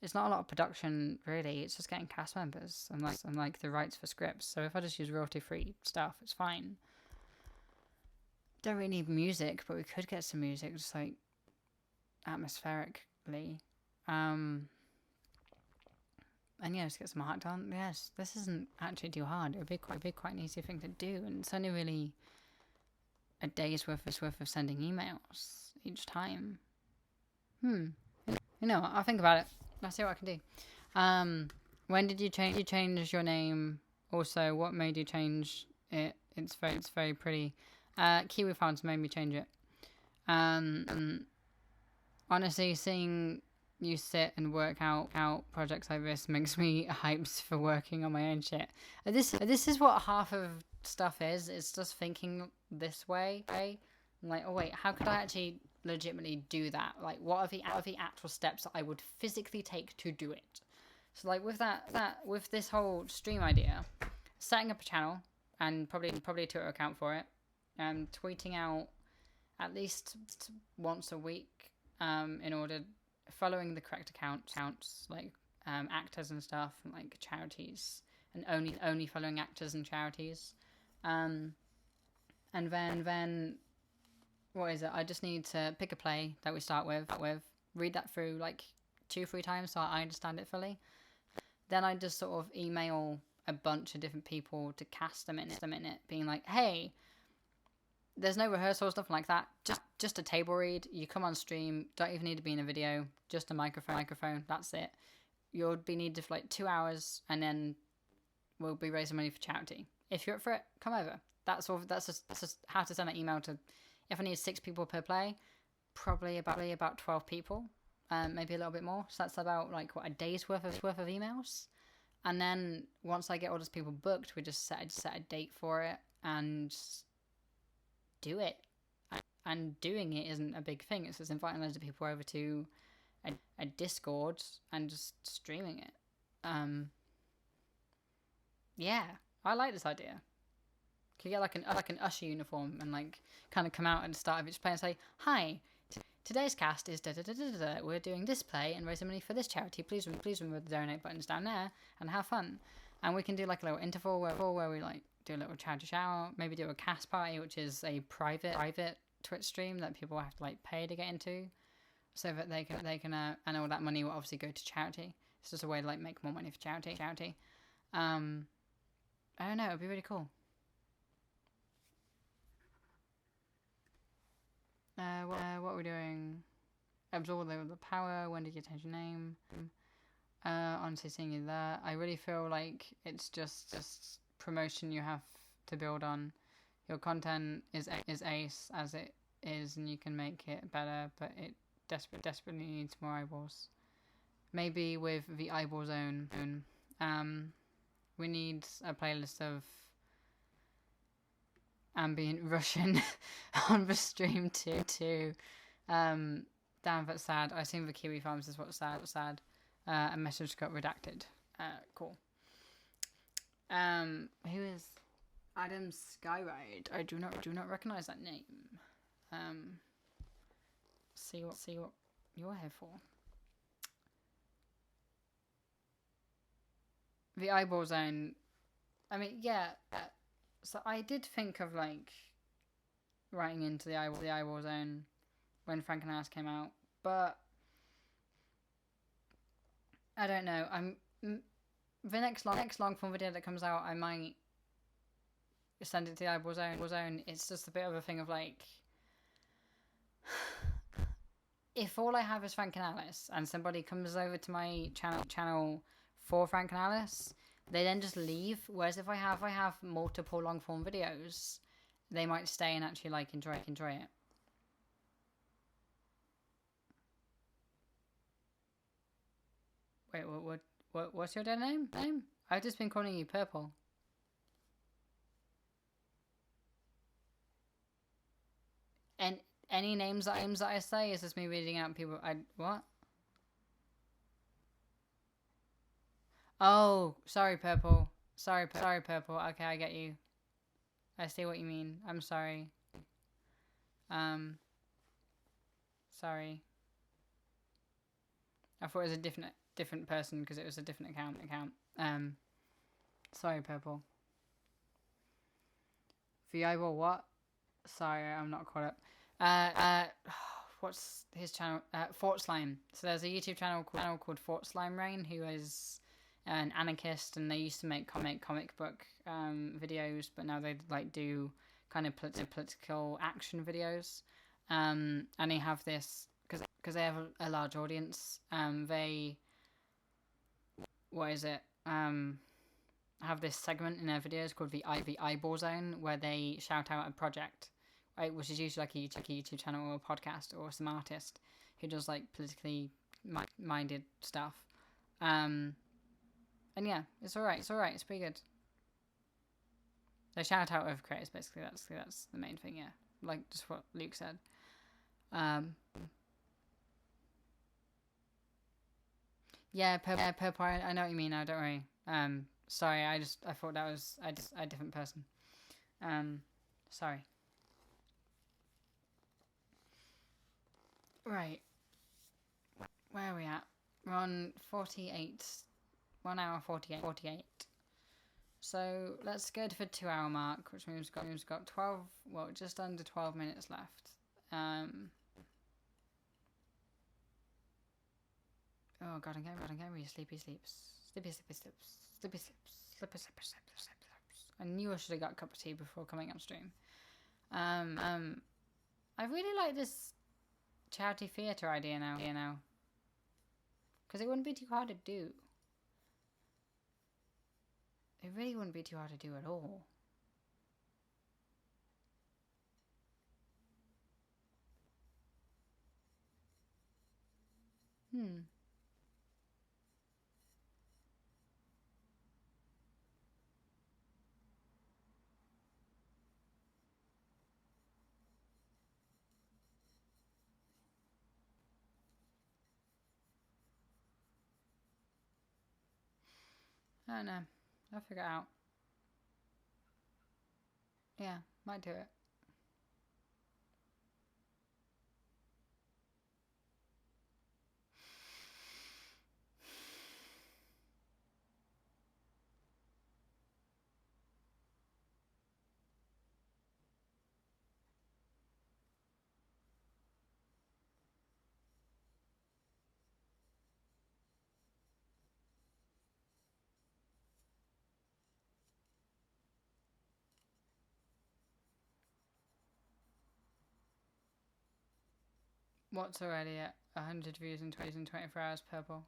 It's not a lot of production, really. It's just getting cast members and like the rights for scripts. So if I just use royalty-free stuff, it's fine. Don't really need music, but we could get some music, just like atmospherically. And yeah, just get some art done. Yes, this isn't actually too hard. It would be quite an easy thing to do, and it's only really a day's worth of sending emails each time. You know what? I'll think about it. I'll see what I can do. When did you change your name? Also, what made you change it? It's very pretty. Kiwi Farms made me change it. Honestly, seeing you sit and work out projects like this makes me hyped for working on my own shit. This is what half of stuff is. It's just thinking this way. I'm like, oh wait, how could I actually legitimately do that? Like, what are the actual steps that I would physically take to do it? So like with with this whole stream idea, setting up a channel and probably a Twitter account for it, tweeting out at least once a week, in order following the correct accounts like actors and stuff and like charities, and only following actors and charities, and then what is it? I just need to pick a play that we start with, read that through like 2-3 times so I understand it fully. Then I just sort of email a bunch of different people to cast them in it, being like, hey, there's no rehearsal or stuff like that. Just a table read. You come on stream. Don't even need to be in a video. Just a microphone. That's it. You'll be needed for like 2 hours, and then we'll be raising money for charity. If you're up for it, come over. That's all. That's just how to send an email to. If I need 6 people per play, probably about 12 people, maybe a little bit more. So that's about like a day's worth of emails. And then once I get all those people booked, we just set a date for it and do it. And doing it isn't a big thing. It's just inviting loads of people over to a Discord and just streaming it. Yeah, I like this idea. Could get like an usher uniform and like kind of come out at the start of each play and say, "Hi, today's cast is da da da da da. We're doing this play and raising money for this charity. Please remember the donate buttons down there and have fun." And we can do like a little interval where we like do a little charity shout out. Maybe do a cast party, which is a private Twitch stream that people have to like pay to get into, so that they can and all that money will obviously go to charity. It's just a way to like make more money for charity. I don't know. It'd be really cool. What are we doing? Absorb the power. When did you change your name? Honestly, seeing you there, I really feel like it's just promotion you have to build on. Your content is ace as it is, and you can make it better, but it desperately needs more eyeballs. Maybe with the eyeball zone, we need a playlist of ambient Russian on the stream too. Damn, that's sad. I assume the Kiwi Farms is what's sad. A message got redacted. Cool. Who is Adam Skyride? I do not recognize that name. See what you're here for. the eyeball zone. I mean, yeah. So I did think of like writing into the eyeball zone when Frank and Alice came out, but I don't know. The next long form video that comes out, I might send it to the eyeball zone. It's just a bit of a thing of like, if all I have is Frank and Alice, and somebody comes over to my channel for Frank and Alice, they then just leave. Whereas if I have multiple long form videos, they might stay and actually like enjoy it. Wait, what's your dead name? I've just been calling you Purple. And any names that I say is just me reading out people. What? Oh, sorry, Purple. Sorry, Purple. Okay, I get you. I see what you mean. I'm sorry. Sorry. I thought it was a different person because it was a different account. Sorry, Purple. The eyeball what? Sorry, I'm not caught up. What's his channel? Fort Slime. So there's a YouTube channel called Fort Slime Rain, who is an anarchist, and they used to make comic book videos, but now they like do kind of political action videos. And they have this because they have a large audience. They have this segment in their videos called the Eyeball Zone, where they shout out a project, right, which is usually like a YouTube channel or a podcast or some artist who does like politically minded stuff. And yeah, it's alright. It's pretty good. They shout out over creators, basically. That's the main thing. Yeah, like just what Luke said. Yeah, Purple. I know what you mean now. Don't worry. Sorry. I thought that was a different person. Sorry. Right. Where are we at? We're on 48. 1 hour 48. So let's go to the 2 hour mark, which means we've got 12. Well, just under 12 minutes left. Oh god, I'm getting really sleepy. I knew I should have got a cup of tea before coming up stream. I really like this charity theatre idea now, because it wouldn't be too hard to do. It really wouldn't be too hard to do at all. I don't know. I'll figure it out. Yeah, might do it. What's already at 100 views in 24 hours, Purple?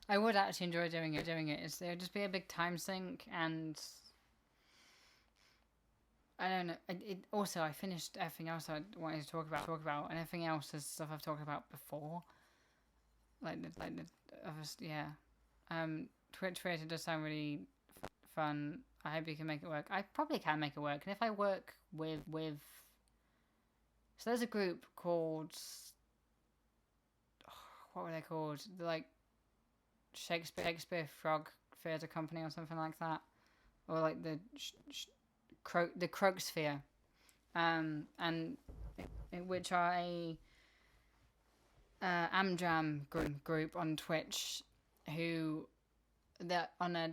I would actually enjoy doing it. It would just be a big time sink, and I don't know. Also, I finished everything else I wanted to talk about, and everything else is stuff I've talked about before. Like the others, yeah. Twitch creator does sound really fun. I hope you can make it work. I probably can make it work, and if I work with so there's a group called what were they called? They're like Shakespeare Frog Theatre Company or something like that, or like the the Croak Sphere, and which are a Amdram group on Twitch, who that on a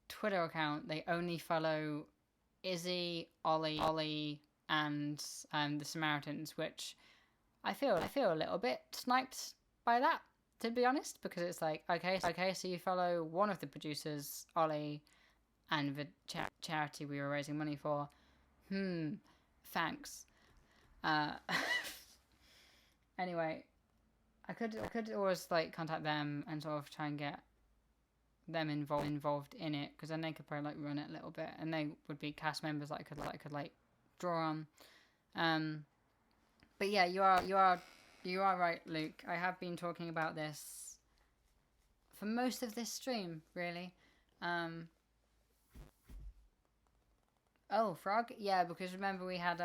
Twitter account they only follow Izzy, Ollie, and the Samaritans, which I feel a little bit sniped by that, to be honest, because it's like, okay, so you follow one of the producers, Ollie, and the charity we were raising money for. Thanks. Anyway, I could always like contact them and sort of try and get them involved in it, because then they could probably like run it a little bit, and they would be cast members that I could like draw on. But yeah, you are right, Luke. I have been talking about this for most of this stream, really. Oh, frog? Yeah, because remember we had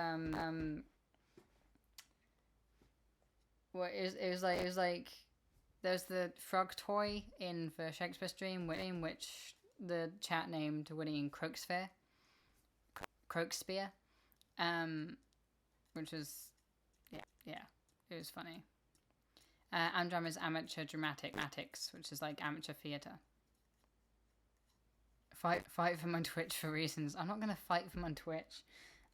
well, it was like there's the frog toy in the Shakespeare stream, in which the chat named winning Croaksphere, which was yeah, it was funny. Amdram is amateur dramatics, which is like amateur theatre. Fight them on Twitch for reasons. I'm not gonna fight them on Twitch.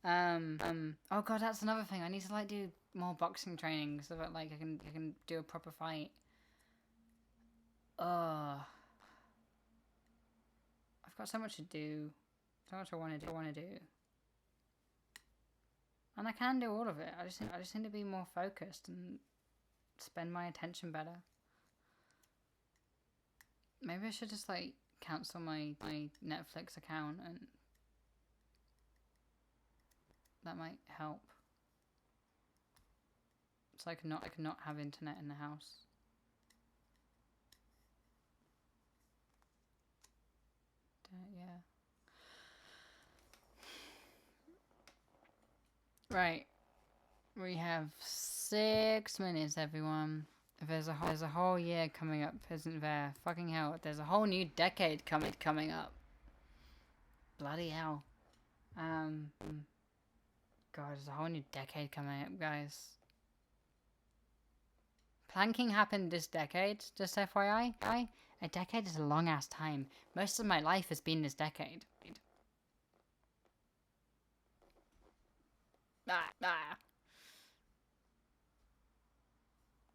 Oh god, that's another thing. I need to like do more boxing training so that like I can do a proper fight. I've got so much to do. So much I want to do. And I can do all of it. I just need to be more focused and spend my attention better. Maybe I should just like cancel my Netflix account, and that might help. So I could not have internet in the house. Yeah. Right. We have 6 minutes, everyone. There's a whole year coming up, isn't there? Fucking hell. There's a whole new decade coming up. Bloody hell. God, there's a whole new decade coming up, guys. Planking happened this decade, just FYI. A decade is a long ass time. Most of my life has been this decade.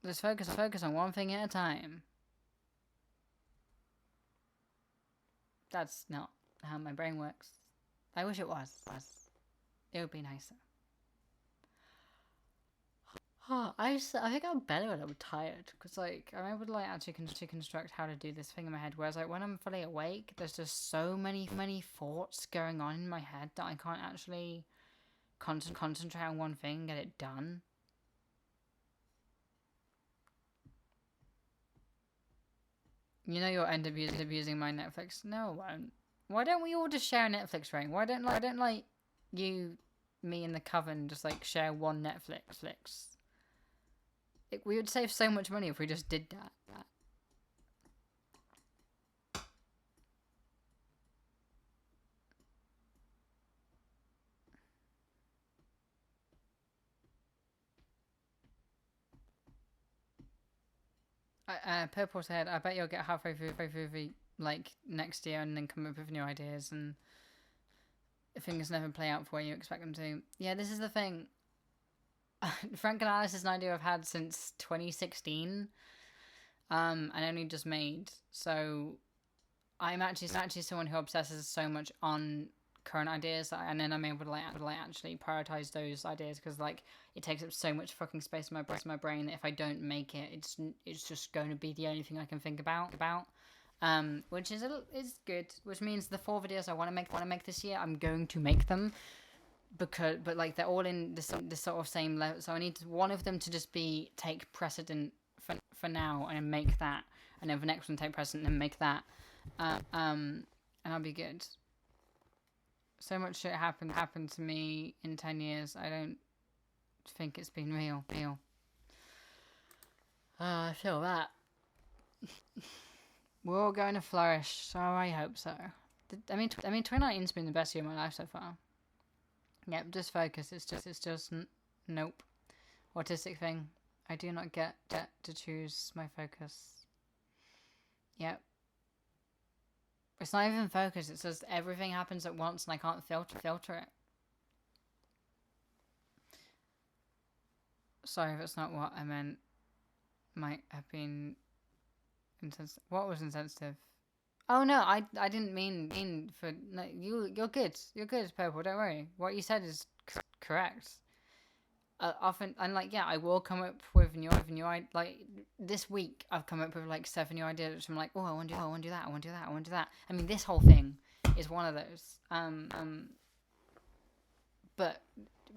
Just focus on one thing at a time. That's not how my brain works. I wish it was. It would be nicer. I think I'm better when I'm tired, because like I'm able to like actually construct how to do this thing in my head. Whereas like when I'm fully awake, there's just so many thoughts going on in my head that I can't actually concentrate on one thing and get it done. You know you'll end up using my Netflix. No, I won't. Why don't we all just share a Netflix ring? Why don't like you, me, and the Coven just like share one Netflix? We would save so much money if we just did that. Purple said, I bet you'll get halfway through the like next year and then come up with new ideas, and things never play out for you expect them to. Yeah, this is the thing. Frank and Alice is an idea I've had since 2016, and only just made. So I'm actually someone who obsesses so much on current ideas, and then I'm able to like actually prioritize those ideas, because like it takes up so much fucking space in my brain that if I don't make it, it's just going to be the only thing I can think about. Which is good. Which means the 4 videos I want to make this year, I'm going to make them, but like they're all in this sort of same level. So I need one of them to just take precedent for now and make that, and then the next one take precedent and make that, and I'll be good. So much shit happened to me in 10 years. I don't think it's been real. I feel that. we're all going to flourish, so I hope so. I mean, 2019's been the best year of my life so far. Yep, just focus. It's just nope. Autistic thing. I do not get to choose my focus. Yep. It's not even focus. It's just everything happens at once, and I can't filter it. Sorry if it's not what I meant. Might have been insensitive. What was insensitive? Oh no, I didn't mean for no. You're good. You're good, Purple. Don't worry. What you said is correct. Often, and like, yeah, I will come up with new like this week I've come up with like 7 new ideas, which I'm like, oh, I want to do that, I want to do that, I want to do that. I mean, this whole thing is one of those. But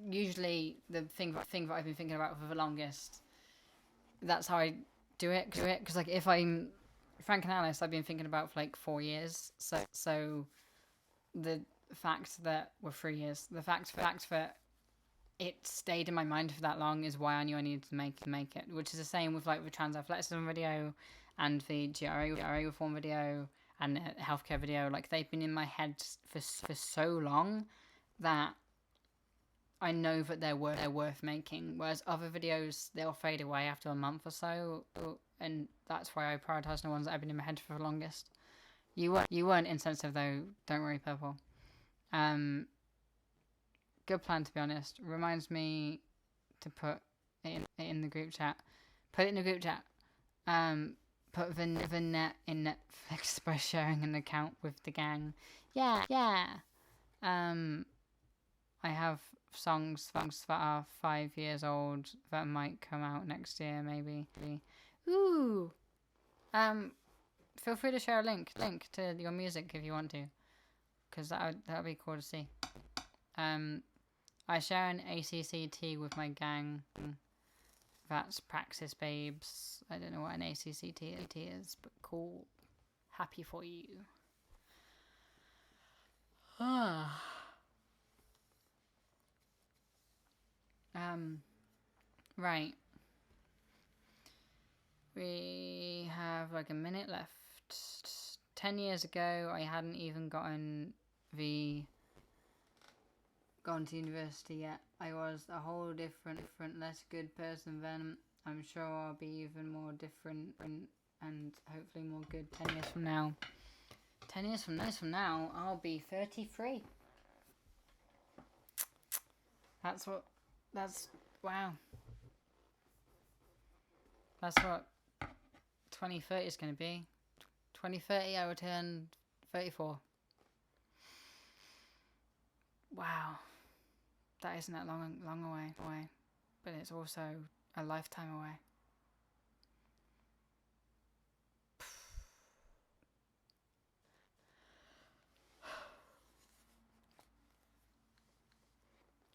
usually the thing that I've been thinking about for the longest, that's how I do it. Because like, if I'm Frank and Alice, I've been thinking about for like 4 years. So the fact that we're 3 years, the fact that it stayed in my mind for that long is why I knew I needed to make it. Which is the same with like the trans athleticism video, and the GRA reform video, and the healthcare video. Like, they've been in my head for so long that I know that they're worth making. Whereas other videos, they'll fade away after a month or so, and that's why I prioritize the ones that have been in my head for the longest. You weren't insensitive though. Don't worry, Purple. Good plan, to be honest. Reminds me to put it in the group chat. Put it in the group chat. Put the net in Netflix by sharing an account with the gang. Yeah. I have songs that are 5 years old that might come out next year, maybe. Ooh. Feel free to share a link to your music if you want to, because that would be cool to see. I share an ACCT with my gang. That's Praxis Babes. I don't know what an ACCT is, but cool. Happy for you. Right. We have like a minute left. 10 years ago, I hadn't even gone to university yet. I was a whole different, less good person then. I'm sure I'll be even more different and hopefully more good 10 years from now. 10 years from now, I'll be 33. Wow. That's what 2030 is going to be. 2030, I will turn 34. Wow. That isn't that long away. But it's also a lifetime away.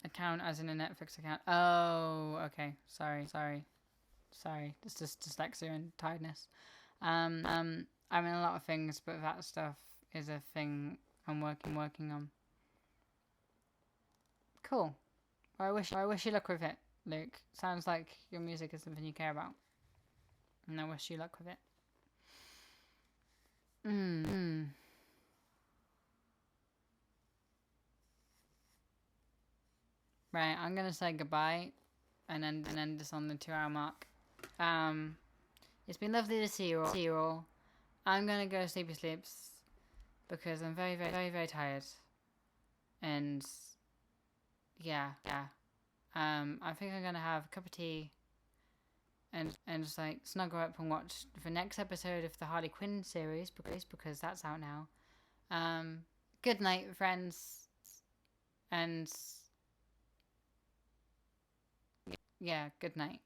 Account as in a Netflix account. Oh, okay. Sorry. It's just dyslexia and tiredness. I'm in a lot of things, but that stuff is a thing I'm working on. Cool. Well, I wish you luck with it, Luke. Sounds like your music is something you care about, and I wish you luck with it. Right, I'm gonna say goodbye, and end this on the 2-hour mark. It's been lovely to see you all. I'm gonna go sleepy sleeps because I'm very tired, and yeah. I think I'm gonna have a cup of tea and just like snuggle up and watch the next episode of the Harley Quinn series because that's out now. Good night, friends, and yeah, good night.